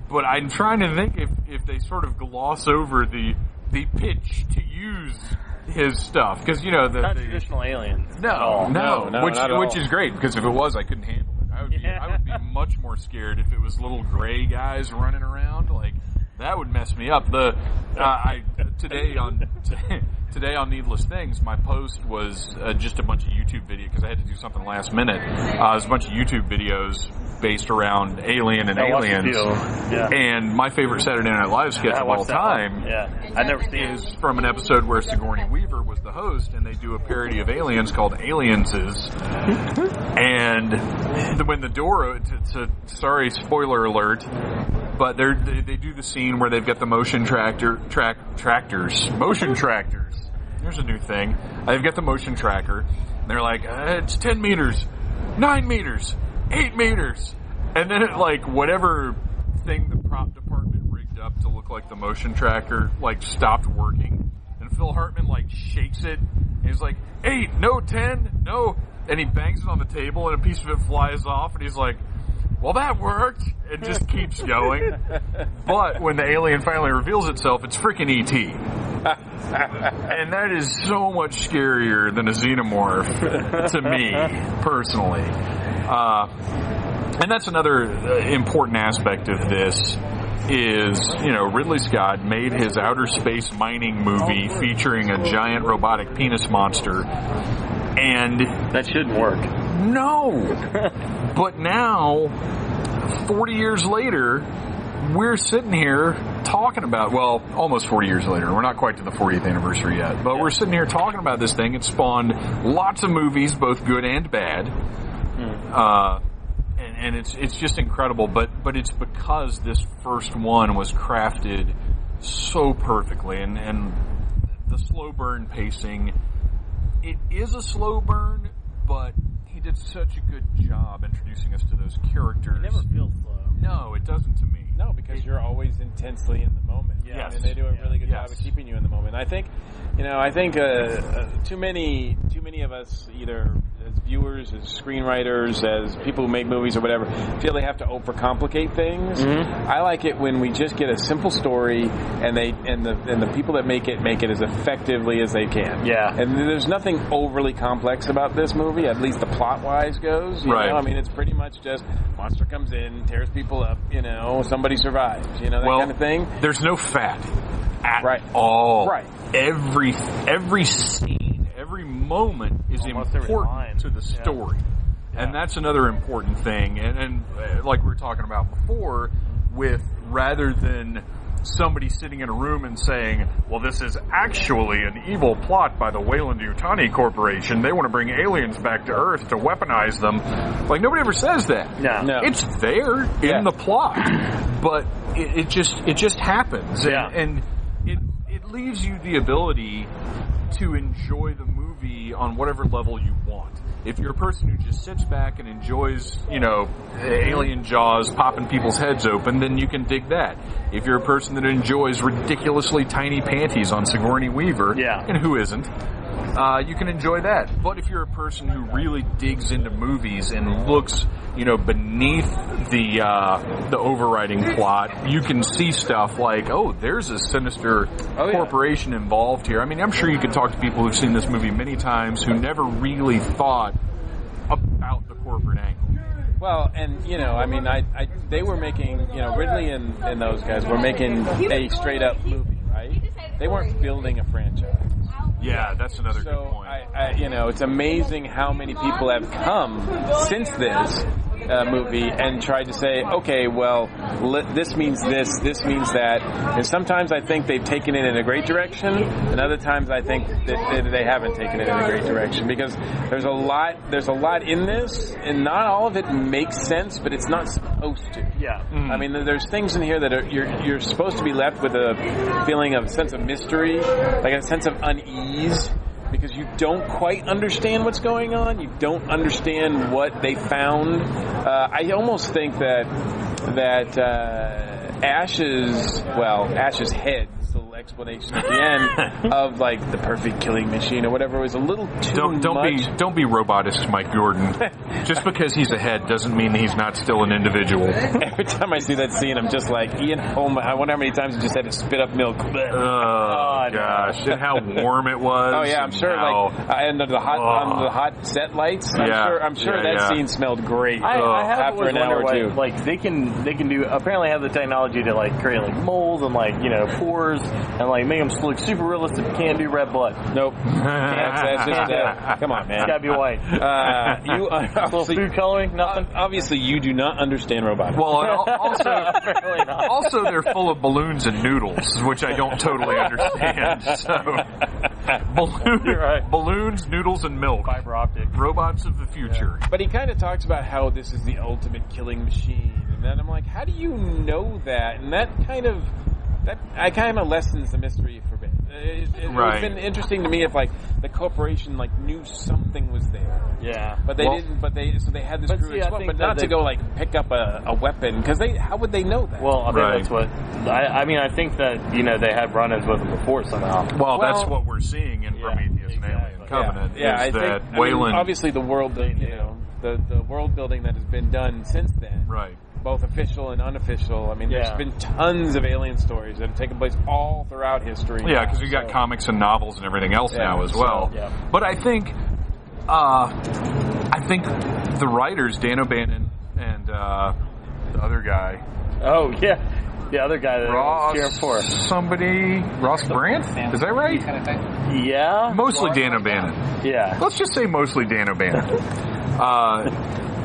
But I'm trying to think if they sort of gloss over the pitch to use his stuff, because not traditional aliens. No, which is great, because if it was, I couldn't handle it. I would be much more scared if it was little gray guys running around. Like that would mess me up. Today on Needless Things, my post was just a bunch of YouTube videos because I had to do something last minute. It was a bunch of YouTube videos based around Alien and Aliens. And my favorite Saturday Night Live sketch of all time I've never seen is from an episode where Sigourney Weaver was the host, and they do a parody of Aliens called Alienses. And when the door, sorry, spoiler alert, but they do the scene where they've got the motion tractors. Here's a new thing. They've got the motion tracker. And they're like, it's 10 meters, 9 meters, 8 meters. And then whatever thing the prop department rigged up to look like the motion tracker, stopped working. And Phil Hartman, shakes it. And he's like, 8, no, 10, no. And he bangs it on the table and a piece of it flies off. And he's like, well, that worked. It just keeps going. But when the alien finally reveals itself, it's freaking E.T. And that is so much scarier than a xenomorph to me, personally. And that's another important aspect of this is, Ridley Scott made his outer space mining movie featuring a giant robotic penis monster. And that shouldn't work. No. But now, 40 years later, we're sitting here talking about, almost 40 years later. We're not quite to the 40th anniversary yet. But we're sitting here talking about this thing. It spawned lots of movies, both good and bad. And it's just incredible. But it's because this first one was crafted so perfectly. And the slow burn pacing, it is a slow burn, but he did such a good job introducing us to those characters. It never feels slow. No, it doesn't to me. No, because you're always intensely in the moment. Yes. And they do a really good job of keeping you in the moment. I think too many of us, either as viewers, as screenwriters, as people who make movies or whatever, feel they have to overcomplicate things. Mm-hmm. I like it when we just get a simple story and the people that make it as effectively as they can. Yeah. And there's nothing overly complex about this movie, at least the plot-wise goes. You know? I mean, it's pretty much just monster comes in, tears people up, somebody survives, that kind of thing. There's no fat at all. Right. Every scene, every moment is important to the story. Yeah. And that's another important thing. And like we were talking about before, with rather than somebody sitting in a room and saying, well, this is actually an evil plot by the Weyland-Yutani Corporation. They want to bring aliens back to Earth to weaponize them. Nobody ever says that. No. It's there in the plot. But it just happens. Yeah. And it leaves you the ability to enjoy the movie on whatever level you want. If you're a person who just sits back and enjoys, alien jaws popping people's heads open, then you can dig that. If you're a person that enjoys ridiculously tiny panties on Sigourney Weaver, and who isn't, you can enjoy that. But if you're a person who really digs into movies and looks, beneath the overriding plot, you can see stuff like, oh, there's a sinister corporation involved here. I mean, I'm sure you could talk to people who've seen this movie many times who never really thought about the corporate angle. Well, and they were making, Ridley and those guys were making a straight up movie, right? They weren't building a franchise. Yeah, that's another good point. It's amazing how many people have come since this movie and tried to say, okay, well, this means this means that. And sometimes I think they've taken it in a great direction, and other times I think that they haven't taken it in a great direction, because there's a lot in this, and not all of it makes sense, but it's not supposed to. Yeah. Mm-hmm. I mean, there's things in here that you're supposed to be left with a feeling of sense of mystery, like a sense of unease, because you don't quite understand what's going on. You don't understand what they found. I almost think that Ash's head, this little explanation at the end of like the perfect killing machine or whatever, was a little too much. Don't be robotist, Mike Jordan. Just because he's a head doesn't mean he's not still an individual. Every time I see that scene, I'm just like, Ian Holm. I wonder how many times he just had to spit up milk. Oh gosh, and how warm it was. Oh yeah, I'm sure. Under the hot set lights. I'm sure that scene smelled great. I have after an hour or two. Like they can do, apparently have the technology to like create like molds and like pores and like make them look super realistic. Can't do red blood. Nope. That's just come on, man. It's gotta be white. You little food coloring, nothing. Obviously, you do not understand robotics. Well, also they're full of balloons and noodles, which I don't totally understand. So, balloons, noodles, and milk. Fiber optic. Robots of the future. Yeah. But he kind of talks about how this is the ultimate killing machine, and then I'm like, how do you know that? And that kind of lessens the mystery for a bit. It would have been interesting to me if like the corporation like knew something was there. Yeah, but they didn't. But they had this crew explode, but not to go like pick up a weapon, because how would they know that? Well, I mean that's what I think that they had run-ins with them before somehow. Well, that's what we're seeing in Prometheus and Alien Covenant. Yeah, I think Wayland, obviously the world, the world building that has been done since then, right? Both official and unofficial. I mean, there's been tons of alien stories that have taken place all throughout history. Yeah, because we've got comics and novels and everything else now as well. But I think the writers, Dan O'Bannon and the other guy. Oh yeah, the other guy that was here before. Ross Brandt? Is that right? Yeah. Mostly Dan O'Bannon. Yeah. Let's just say mostly Dan O'Bannon.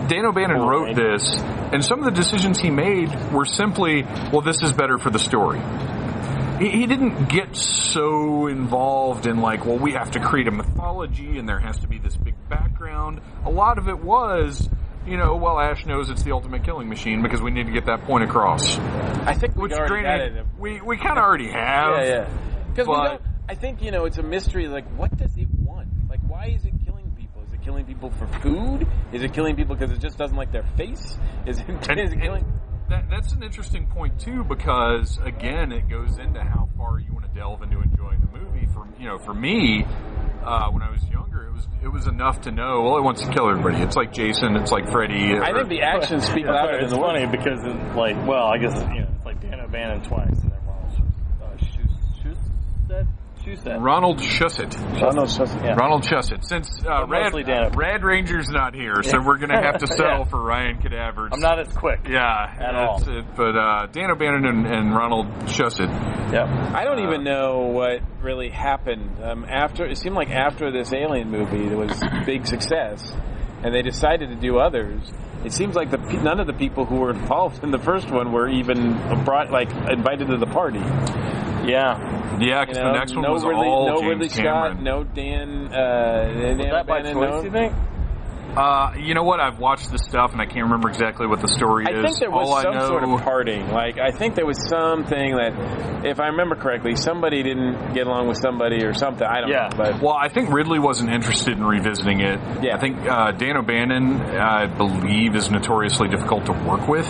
Dan O'Bannon wrote this, and some of the decisions he made were simply, well, this is better for the story. He didn't get so involved in like, well, we have to create a mythology and there has to be this big background. A lot of it was, Ash knows it's the ultimate killing machine because we need to get that point across. I think we kind of already have. Yeah. Because I think, it's a mystery, like, what does it want? Like, why is it killing people? Is it killing people for food? Is it killing people because it just doesn't like their face? Is it killing... That's an interesting point too, because again, it goes into how far you want to delve into enjoying the movie. For me, when I was younger, it was enough to know. Well, it wants to kill everybody. It's like Jason. It's like Freddy. I think the actions speak louder than the words. It's funny because it's like, well, I guess it's like Dan O'Bannon twice, and then Ronald Shusett. Ronald Shusett. Since Rad Ranger's not here, so we're going to have to settle for Ryan Cadaver's. I'm not as quick. At all. But Dan O'Bannon and Ronald Shusett. Yeah. I don't even know what really happened. It seemed like after this Alien movie, there was big success, and they decided to do others. It seems like none of the people who were involved in the first one were even invited to the party. Yeah, because the next one was all James Cameron. Scott, no Dan. Was that by choice, you think? You know what? I've watched this stuff and I can't remember exactly what the story is. I think there was some sort of parting. Like, I think there was something that, if I remember correctly, somebody didn't get along with somebody or something. I don't know. But I think Ridley wasn't interested in revisiting it. Yeah. I think Dan O'Bannon, I believe, is notoriously difficult to work with.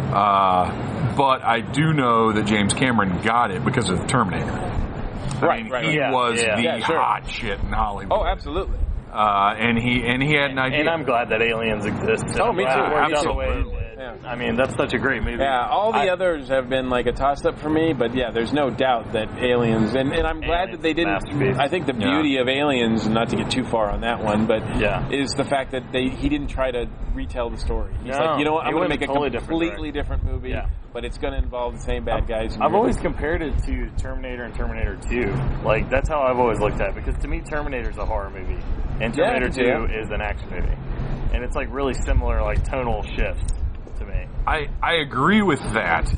But I do know that James Cameron got it because of Terminator. I mean, he was the sure. hot shit in Hollywood. Oh, absolutely. And he had an idea. And I'm glad that Aliens exists. Oh, me too. Absolutely. I mean, that's such a great movie. Yeah, all the others have been like a toss-up for me, but yeah, there's no doubt that Aliens, and I'm glad that they didn't. I think the beauty of Aliens, not to get too far on that one, but is the fact that he didn't try to retell the story. He's like, you know what, I'm going to make a completely different movie, but it's going to involve the same bad guys. I've always compared it to Terminator and Terminator 2. Like, that's how I've always looked at it, because to me, Terminator's a horror movie, and Terminator 2 is an action movie. And it's like really similar, like, tonal shifts. I agree with that,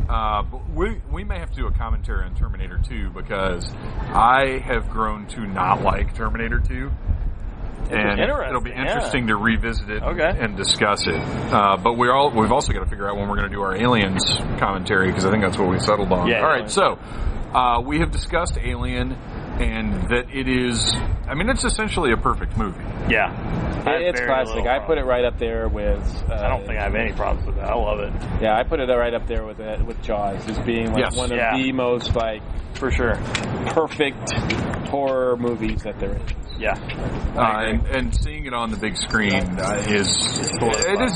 but we may have to do a commentary on Terminator 2 because I have grown to not like Terminator 2, and it'll be interesting to revisit it and discuss it. But we've also got to figure out when we're going to do our Aliens commentary because I think that's what we settled on. Yeah, all right, so we have discussed Alien, and that it is. I mean, it's essentially a perfect movie. Yeah. It's classic. I put it right up there with... I don't think I have any problems with that. I love it. Yeah, I put it right up there with Jaws as being like one of the most, like... For sure. Perfect horror movies that there is. Yeah. And seeing it on the big screen is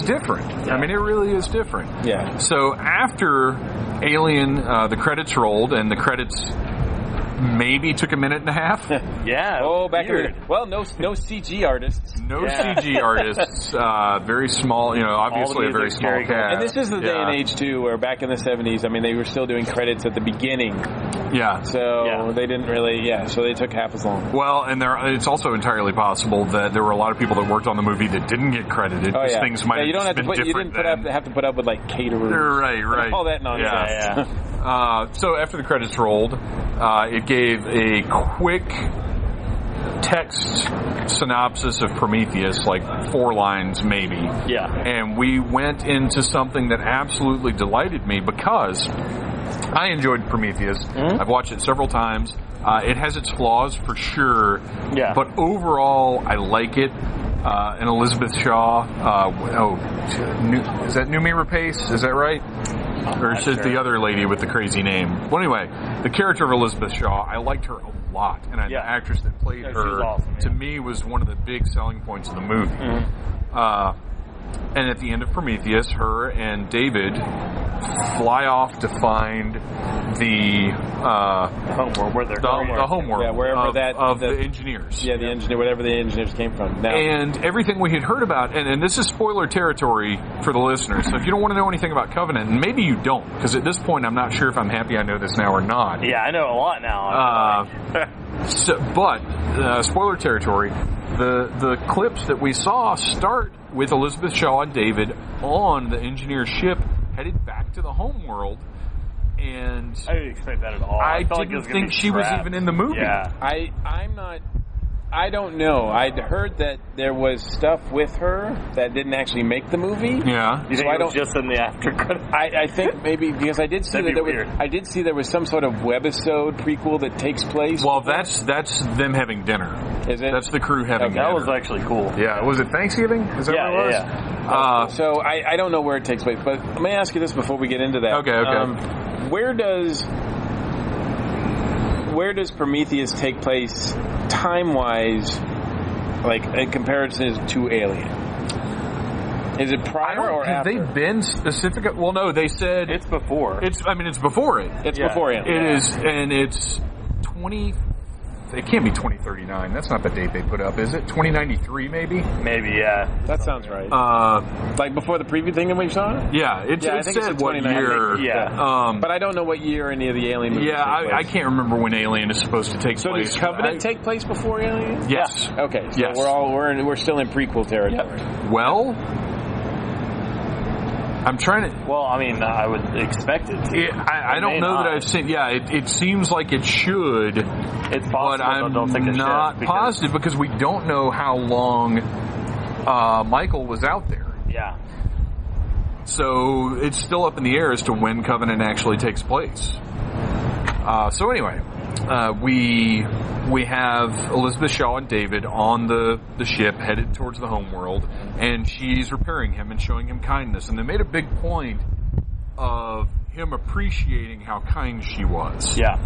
different. I mean, it really is different. Yeah. So after Alien, the credits rolled, and the credits... maybe took a minute and a half. Well, no CG artists. No CG artists. Very small. Obviously a very small cast. And this is the day and age too, where back in the 70s, I mean, they were still doing credits at the beginning. Yeah. So they didn't really. Yeah. So they took half as long. Well, and it's also entirely possible that there were a lot of people that worked on the movie that didn't get credited. Oh, yeah. Things might you don't have to put. You didn't have to put up with like caterers. Right. All that nonsense. Yeah. So after the credits rolled, it gave a quick text synopsis of Prometheus, like 4 lines maybe. Yeah. And we went into something that absolutely delighted me because I enjoyed Prometheus. Mm-hmm. I've watched it several times. It has its flaws for sure. Yeah. But overall, I like it. And Elizabeth Shaw. Is that Noomi Rapace? Is that right? Or is it the other lady with the crazy name? Well, anyway, the character of Elizabeth Shaw, I liked her a lot. And the actress that played her, awesome, to me, was one of the big selling points of the movie. Mm-hmm. And at the end of Prometheus, her and David fly off to find the homeworld. Yeah, wherever the engineers. Yeah, the engineer, whatever the engineers came from. Now. And everything we had heard about, and this is spoiler territory for the listeners, so if you don't want to know anything about Covenant, and maybe you don't, because at this point I'm not sure if I'm happy I know this now or not. Yeah, I know a lot now. But spoiler territory, the clips that we saw start with Elizabeth Shaw and David on the engineer ship headed back to the homeworld, and I didn't expect that at all. I didn't think she was even in the movie. Yeah. I don't know. I'd heard that there was stuff with her that didn't actually make the movie. Yeah. You think it was just in the after credits? I think maybe because I did see there was some sort of webisode prequel that takes place. Well, that's them having dinner. Is it? That's the crew having dinner. That was actually cool. Yeah. Was it Thanksgiving? Is that what it was? Yeah. So I don't know where it takes place, but let me ask you this before we get into that. Okay. Where does Prometheus take place time-wise, like in comparison to Alien? Is it prior or after? Have they been specific? Well, no, they said... It's before. It's before it. It's before it. It is, and it's 20... It can't be 2039. That's not the date they put up, is it? 2093, maybe? Maybe, yeah. That sounds right. Like before the preview thing that we saw? Yeah, it said what year. Yeah. But I don't know what year any of the Alien movies take place. I can't remember when Alien is supposed to take place. So does Covenant take place before Alien? Yes. Yeah. Okay. So yes. we're still in prequel territory. Yep. Well, I'm trying to... Well, I mean, I would expect it to. I don't know that I've seen... Yeah, it seems like it should. It's possible, but I'm don't think it not should, positive because we don't know how long Michael was out there. Yeah. So it's still up in the air as to when Covenant actually takes place. So anyway, we have Elizabeth Shaw and David on the ship headed towards the homeworld, and she's repairing him and showing him kindness. And they made a big point of him appreciating how kind she was. Yeah.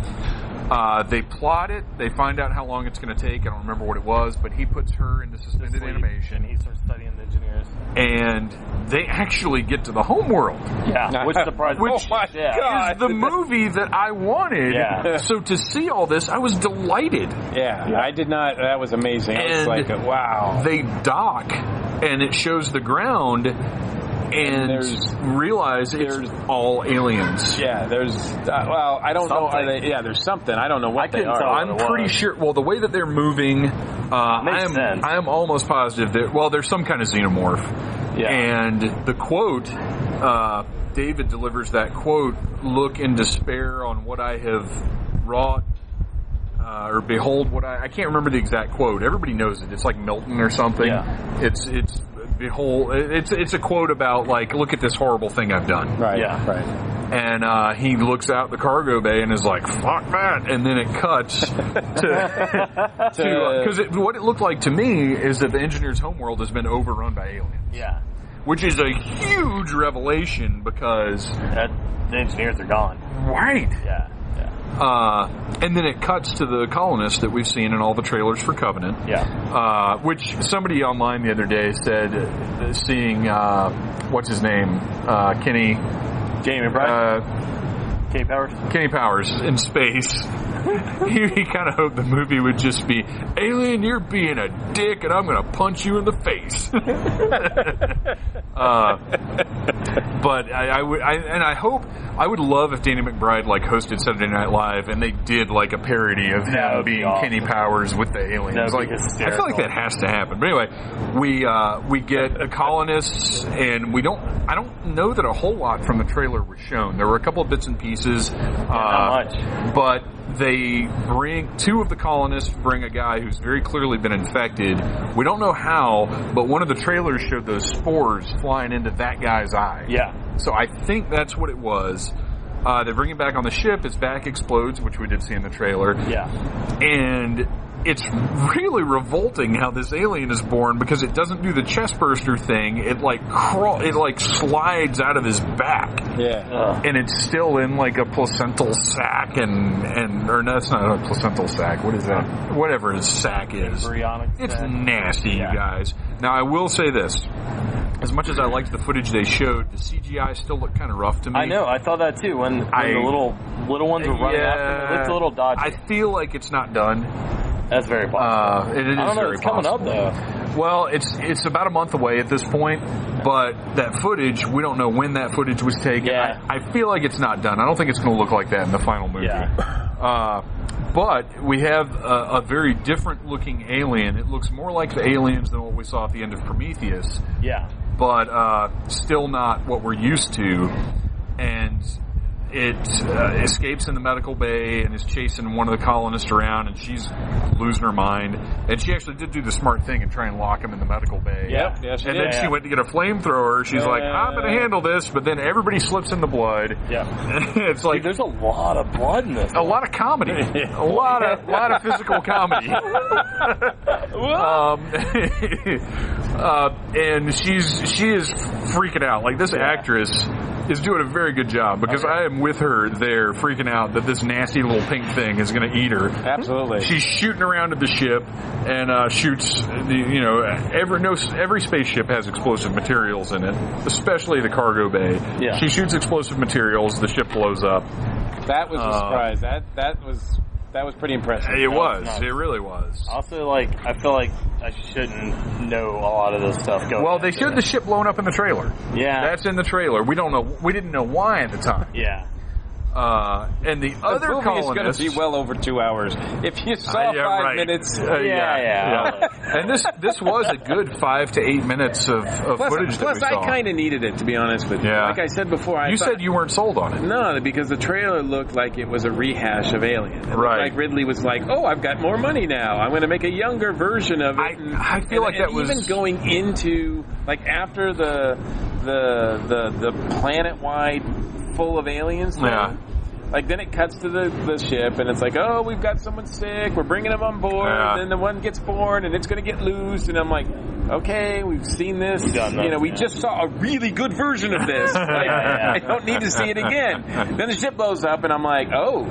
They plot it. They find out how long it's going to take. I don't remember what it was, but he puts her into suspended animation. And he starts studying the engineers. And they actually get to the homeworld. Yeah, which surprised me. Which is the movie that I wanted. Yeah. So to see all this, I was delighted. Yeah, I did not. That was amazing. It was like, wow. They dock, and it shows the ground, and realize it's all aliens. Yeah, there's. Well, I don't know. There's something. I don't know what they are. I'm pretty sure. Well, the way that they're moving, I am almost positive that. Well, there's some kind of xenomorph. Yeah. And the quote, David delivers that quote: "Look in despair on what I have wrought." Or behold what I can't remember the exact quote. Everybody knows it. It's like Milton or something. Yeah. It's behold. It's a quote about like, look at this horrible thing I've done. Right. Yeah. Right. And he looks out the cargo bay and is like, fuck that. And then it cuts to because what it looked like to me is that the engineer's homeworld has been overrun by aliens. Yeah. Which is a huge revelation because the engineers are gone. Right. Yeah. And then it cuts to the colonists that we've seen in all the trailers for Covenant. Yeah. Which somebody online the other day said, seeing, what's his name? Kenny Powers in space. He kind of hoped the movie would just be, alien, you're being a dick and I'm going to punch you in the face. But I would love if Danny McBride like hosted Saturday Night Live and they did like a parody of him being awesome. Kenny Powers with the aliens. Like, I feel like that has to happen. But anyway, we get the colonists, and I don't know that a whole lot from the trailer was shown. There were a couple of bits and pieces. Not much. But two of the colonists bring a guy who's very clearly been infected. We don't know how, but one of the trailers showed those spores flying into that guy's eye. Yeah. So I think that's what it was. They bring him back on the ship. His back explodes, which we did see in the trailer. Yeah. And it's really revolting how this alien is born because it doesn't do the chest burster thing. It slides out of his back. Yeah. And it's still in like a placental sac or no, it's not a placental sac. What is that? Whatever his sac is. Embryonic it's sac. nasty, you guys. Now I will say this. As much as I liked the footage they showed, the CGI still looked kind of rough to me. I know. I thought that too. When the little ones were running after them, it looked a little dodgy. I feel like it's not done. That's very possible. It is I don't know. very It's coming possible. up though. Well, it's about a month away at this point, but that footage, we don't know when that footage was taken. Yeah. I feel like it's not done. I don't think it's going to look like that in the final movie. Yeah. But we have a very different looking alien. It looks more like the aliens than what we saw at the end of Prometheus. Yeah. But still not what we're used to. And it escapes in the medical bay and is chasing one of the colonists around, and she's losing her mind. And she actually did do the smart thing and try and lock him in the medical bay. Yep. Yeah, she and did. then she went to get a flamethrower. She's like, I'm going to handle this. But then everybody slips in the blood. Yeah. It's like, dude, there's a lot of blood in this. A lot of comedy. A lot of physical comedy. And she is freaking out. Like, this actress is doing a very good job because I am with her there freaking out that this nasty little pink thing is going to eat her. Absolutely. She's shooting around at the ship and shoots, every spaceship has explosive materials in it, especially the cargo bay. Yeah. She shoots explosive materials, the ship blows up. That was a surprise. That was pretty impressive. It was. It really was. Also, I feel like I shouldn't know a lot of this stuff going on. Well, they showed the ship blown up in the trailer. Yeah. That's in the trailer. We don't know. We didn't know why at the time. Yeah. And the other movie colonists... is going to be well over 2 hours. If you saw 5 minutes... Yeah. And this was a good 5 to 8 minutes of footage that we saw. I kind of needed it, to be honest with you. Yeah. Like I said before... You said you weren't sold on it. No, because the trailer looked like it was a rehash of Alien. It right. Like Ridley was like, I've got more money now. I'm going to make a younger version of it. I feel like that was... even going into... Like, after the planet-wide full of aliens thing, like then it cuts to the ship, and it's like, oh, we've got someone sick, we're bringing them on board, and then the one gets born, and it's going to get loose, and I'm like, okay, we've seen this, we just saw a really good version of this. I don't need to see it again. Then the ship blows up, and I'm like, oh,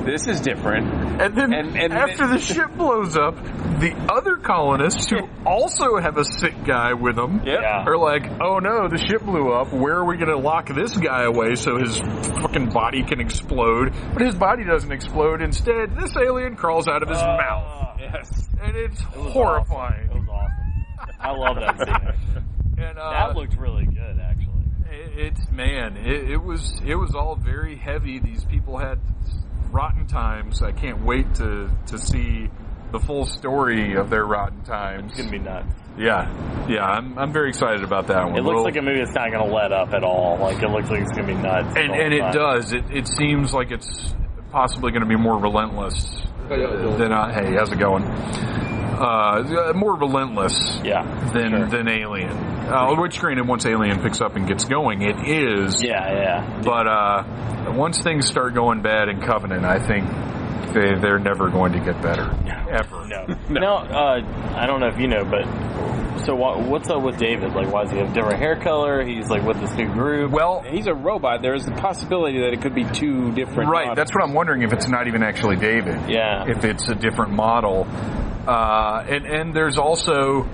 this is different. And then after the ship blows up, the other colonists who also have a sick guy with them are like, oh no, the ship blew up. Where are we going to lock this guy away so his fucking body can explode? But his body doesn't explode. Instead, this alien crawls out of his mouth. Yes. And it's horrifying. It was awesome. I love that scene. And, that looked really good, actually. It was all very heavy. These people had rotten times. I can't wait to see the full story of their rotten times. It's gonna be nuts. Yeah, I'm very excited about that one. It looks like a movie that's not gonna let up at all. Like, it looks like it's gonna be nuts. And it does. It seems like it's possibly going to be more relentless than hey, how's it going? More relentless than Alien. Which, granted, once Alien picks up and gets going, it is. Yeah. But once things start going bad in Covenant, I think they're never going to get better. Ever. No. I don't know if you know, but so what's up with David? Like, why does he have different hair color? He's like with this new group. Well, he's a robot. There's the possibility that it could be two different Right, models. that's what I'm wondering, if it's not even actually David. Yeah. If it's a different model. And there's also...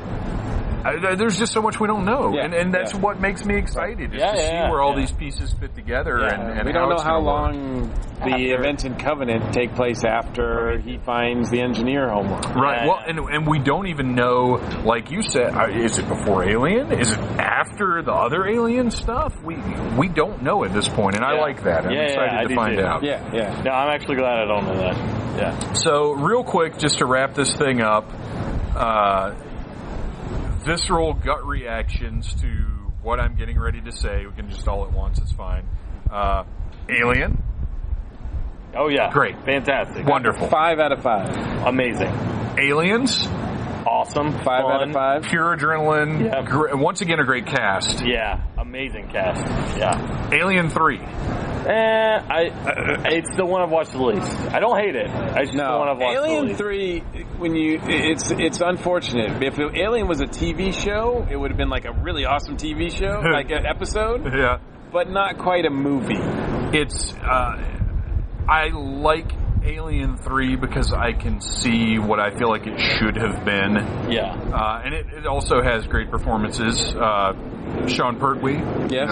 there's just so much we don't know, and that's what makes me excited, is to see where all these pieces fit together. And we don't know how long the events in Covenant take place after he finds the engineer homework. Right. Well, and we don't even know, like you said, is it before Alien? Is it after the other Alien stuff? We don't know at this point, and I like that. I'm excited to find out. Yeah. No, I'm actually glad I don't know that. Yeah. So, real quick, just to wrap this thing up, visceral gut reactions to what I'm getting ready to say. We can just all at once, it's fine. Alien. Oh, yeah. Great. Fantastic. Wonderful. 5 out of 5. Amazing. Aliens. Awesome. 5 out of 5. Pure adrenaline. Yep. Once again, a great cast. Yeah. Amazing cast. Yeah. Alien 3. It's the one I've watched the least. I don't hate it. It's just the one I've watched Alien the least. 3, it's unfortunate. If Alien was a TV show, it would have been like a really awesome TV show, like an episode. Yeah. But not quite a movie. It's, I like Alien 3 because I can see what I feel like it should have been. Yeah. And it also has great performances. Sean Pertwee. Yes.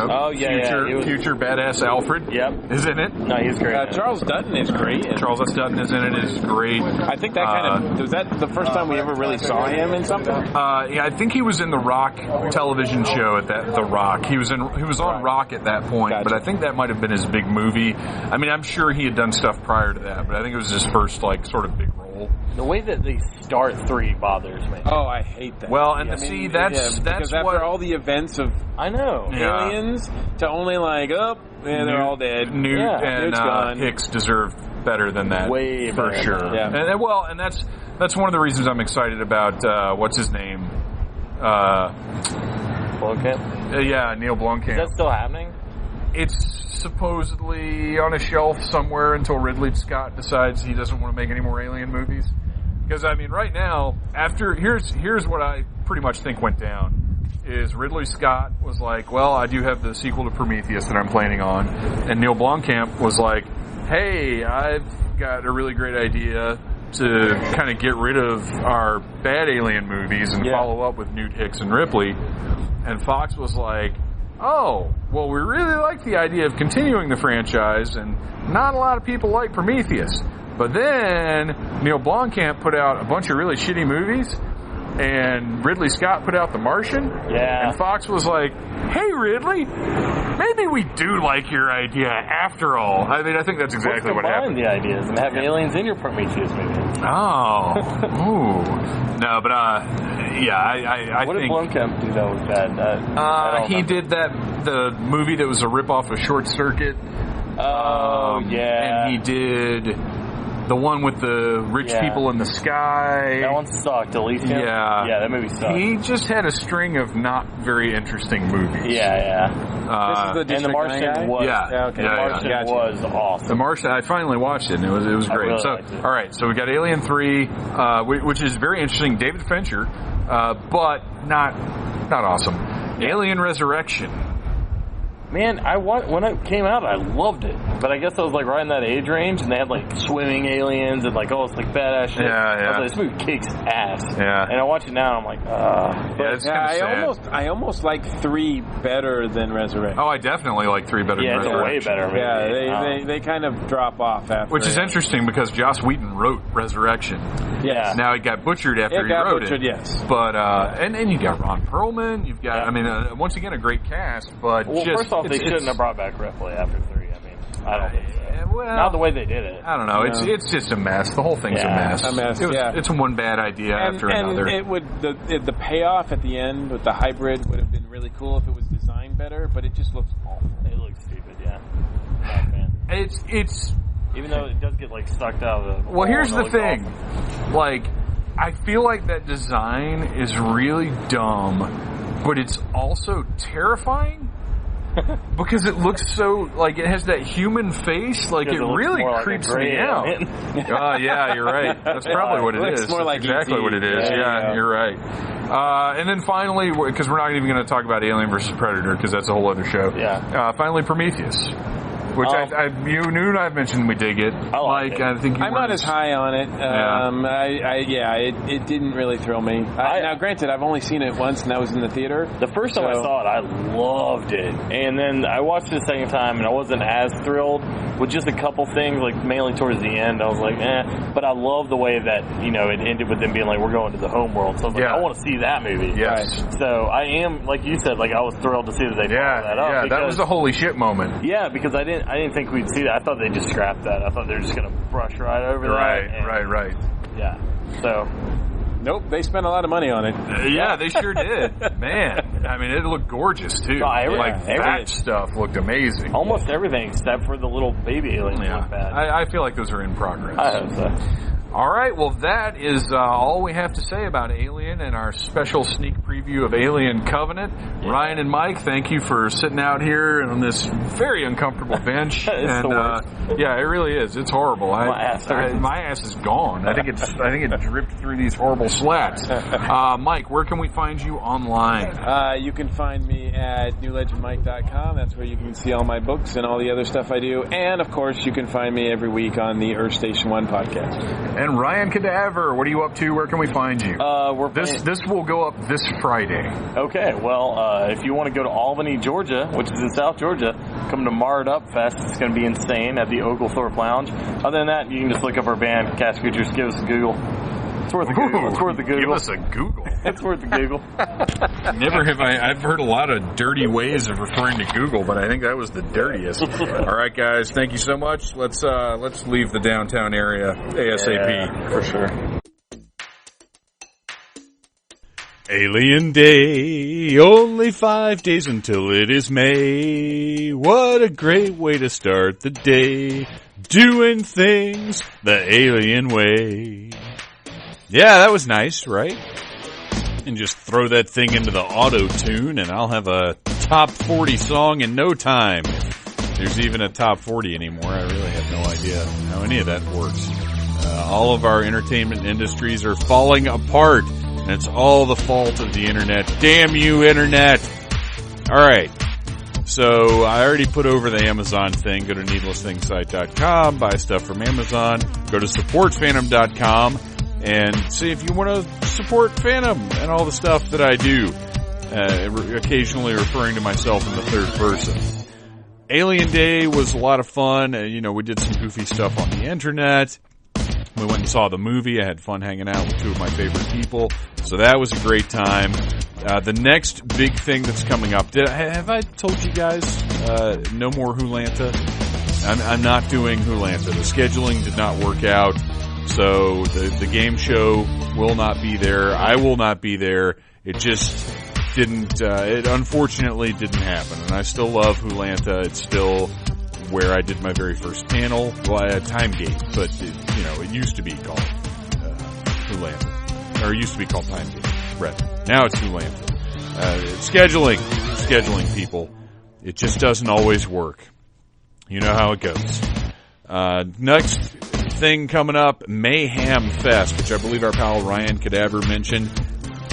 Future badass Alfred. Yep. Is in it. No, he's great. Charles Dutton is great. Charles S. Dutton is in it. Is great. I think that was that the first time we ever really saw him in something? I think he was in the Rock television show at The Rock. He was on Rock at that point, but I think that might have been his big movie. I mean, I'm sure he had done stuff prior to that, but I think it was his first sort of big role. The way that they start 3 bothers me. Oh, I hate that. Well, and that's because after all the events of Aliens to only they're all dead. Newt and Hicks deserve better than that. Way for better sure. Yeah. And that's one of the reasons I'm excited about what's his name? Blomkamp? Neil Blomkamp. Is that still happening? It's supposedly on a shelf somewhere until Ridley Scott decides he doesn't want to make any more Alien movies. Because, I mean, right now, here's what I pretty much think went down. Is Ridley Scott was like, well, I do have the sequel to Prometheus that I'm planning on. And Neil Blomkamp was like, hey, I've got a really great idea to kind of get rid of our bad Alien movies and follow up with Newt, Hicks, and Ripley. And Fox was like, oh, well, we really like the idea of continuing the franchise, and not a lot of people like Prometheus. But then Neil Blomkamp put out a bunch of really shitty movies, and Ridley Scott put out The Martian. Yeah. And Fox was like, hey, Ridley, maybe we do like your idea after all. I mean, I think that's exactly what happened. Combine the ideas and have aliens in your Prometheus movies. Oh. Ooh. No, but, I what think... What did Blomkamp do that was bad? He did the movie that was a ripoff of Short Circuit. Oh, yeah. And he did... The one with the rich people in the sky. That one sucked, Elysium. Yeah, that movie sucked. He just had a string of not very interesting movies. Yeah. This is and The Martian was was awesome. The Martian, I finally watched it, and it was great. Really So, liked it. all right, so we got Alien 3, which is very interesting. David Fincher, but not awesome. Alien Resurrection. Man, when it came out, I loved it. But I guess I was like right in that age range, and they had like swimming aliens and like it's like badass shit. I was like, this movie kicks ass. Yeah. And I watch it now, and I'm like, it's sad. I almost like 3 better than Resurrection. Oh, I definitely like 3 better than Resurrection. It's a way better movie. Yeah, they kind of drop off after. Which is interesting because Joss Whedon wrote Resurrection. Yeah. Now it got butchered after he wrote it. Yes. But and you got Ron Perlman. You've got once again a great cast. But first off, they shouldn't have brought back Ripley after 3. I mean, I don't think so. Well, not the way they did it. I don't know. It's just a mess. The whole thing's a mess. It's one bad idea after another. And it would the payoff at the end with the hybrid would have been really cool if it was designed better, but it just looks awful. It looks stupid. Yeah. Not a fan. It's even though it does get like sucked out of the. Well, here's the thing. Like, I feel like that design is really dumb, but it's also terrifying. Because it looks so, like, it has that human face, like, it really creeps me out. Yeah, you're right. That's probably what it is. It's more like exactly what it is. Yeah, you're right. And then finally, because we're not even going to talk about Alien vs. Predator, because that's a whole other show. Yeah. Finally, Prometheus. Which you knew and I mentioned we dig it. I like it. I think I'm not as high on it. It didn't really thrill me. Now, granted, I've only seen it once, and that was in the theater. The first time I saw it, I loved it, and then I watched it the second time, and I wasn't as thrilled with just a couple things, like mainly towards the end. I was like, but I love the way that it ended with them being like, we're going to the home world. So I was like, I want to see that movie. Yes. So I am, like you said, like I was thrilled to see that they followed that up. Yeah, that was a holy shit moment. Yeah, because I didn't think we'd see that. I thought they just scrapped that. I thought they were just going to brush right over that. Right. Yeah. So. Nope, they spent a lot of money on it. Yeah, they sure did. Man, I mean, it looked gorgeous, too. That stuff looked amazing. Almost everything except for the little baby aliens looked bad. I feel like those are in progress. I hope so. All right, well, that is all we have to say about Alien and our special sneak preview of Alien Covenant. Yeah. Ryan and Mike, thank you for sitting out here on this very uncomfortable bench. The worst. Yeah, it really is. It's horrible. My ass is gone. I think it dripped through these horrible slats. Mike, where can we find you online? You can find me at newlegendmike.com. That's where you can see all my books and all the other stuff I do. And, of course, you can find me every week on the Earth Station 1 podcast. And Ryan Cadaver, what are you up to? Where can we find you? This will go up this Friday. Okay, well, if you want to go to Albany, Georgia, which is in South Georgia, come to Marred Up Fest. It's going to be insane at the Oglethorpe Lounge. Other than that, you can just look up our band, Cash Creatures. Give us a Google. It's worth a Google. It's worth a Google. Give us a Google. It's worth a Google. Never have I've heard a lot of dirty ways of referring to Google, but I think that was the dirtiest. All right, guys, thank you so much. Let's leave the downtown area ASAP. Yeah, for sure. Alien Day, only 5 days until it is May. What a great way to start the day, doing things the alien way. Yeah, that was nice, right? And just throw that thing into the auto-tune and I'll have a top 40 song in no time. If there's even a top 40 anymore, I really have no idea how any of that works. All of our entertainment industries are falling apart, and it's all the fault of the internet. Damn you, internet! Alright. So, I already put over the Amazon thing. Go to needlessthingssite.com, buy stuff from Amazon. Go to supportphantom.com. And see if you want to support Phantom and all the stuff that I do, occasionally referring to myself in the third person. Alien Day was a lot of fun. We did some goofy stuff on the internet. We went and saw the movie. I had fun hanging out with two of my favorite people. So that was a great time. The next big thing that's coming up, have I told you guys, no more Hulanta? I'm not doing Hulanta. The scheduling did not work out. So the game show will not be there. I will not be there. It just didn't, it unfortunately didn't happen. And I still love Hulanta. It's still where I did my very first panel. Well, at Timegate, but it used to be called Atlanta, or it used to be called Timegate. Right. Now it's Atlanta. Scheduling people. It just doesn't always work. You know how it goes. Next thing coming up, Mayhem Fest, which I believe our pal Ryan Cadaver mentioned.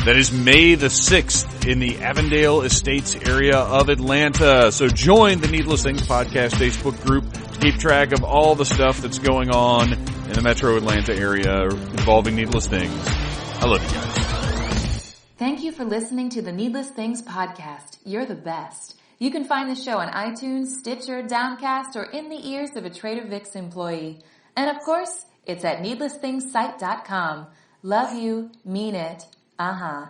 That is May the 6th in the Avondale Estates area of Atlanta. So join the Needless Things Podcast Facebook group to keep track of all the stuff that's going on in the metro Atlanta area involving Needless Things. I love you guys. Thank you for listening to the Needless Things Podcast. You're the best. You can find the show on iTunes, Stitcher, Downcast, or in the ears of a Trader Vic's employee. And of course, it's at needlessthingssite.com. Love you, mean it. Uh-huh.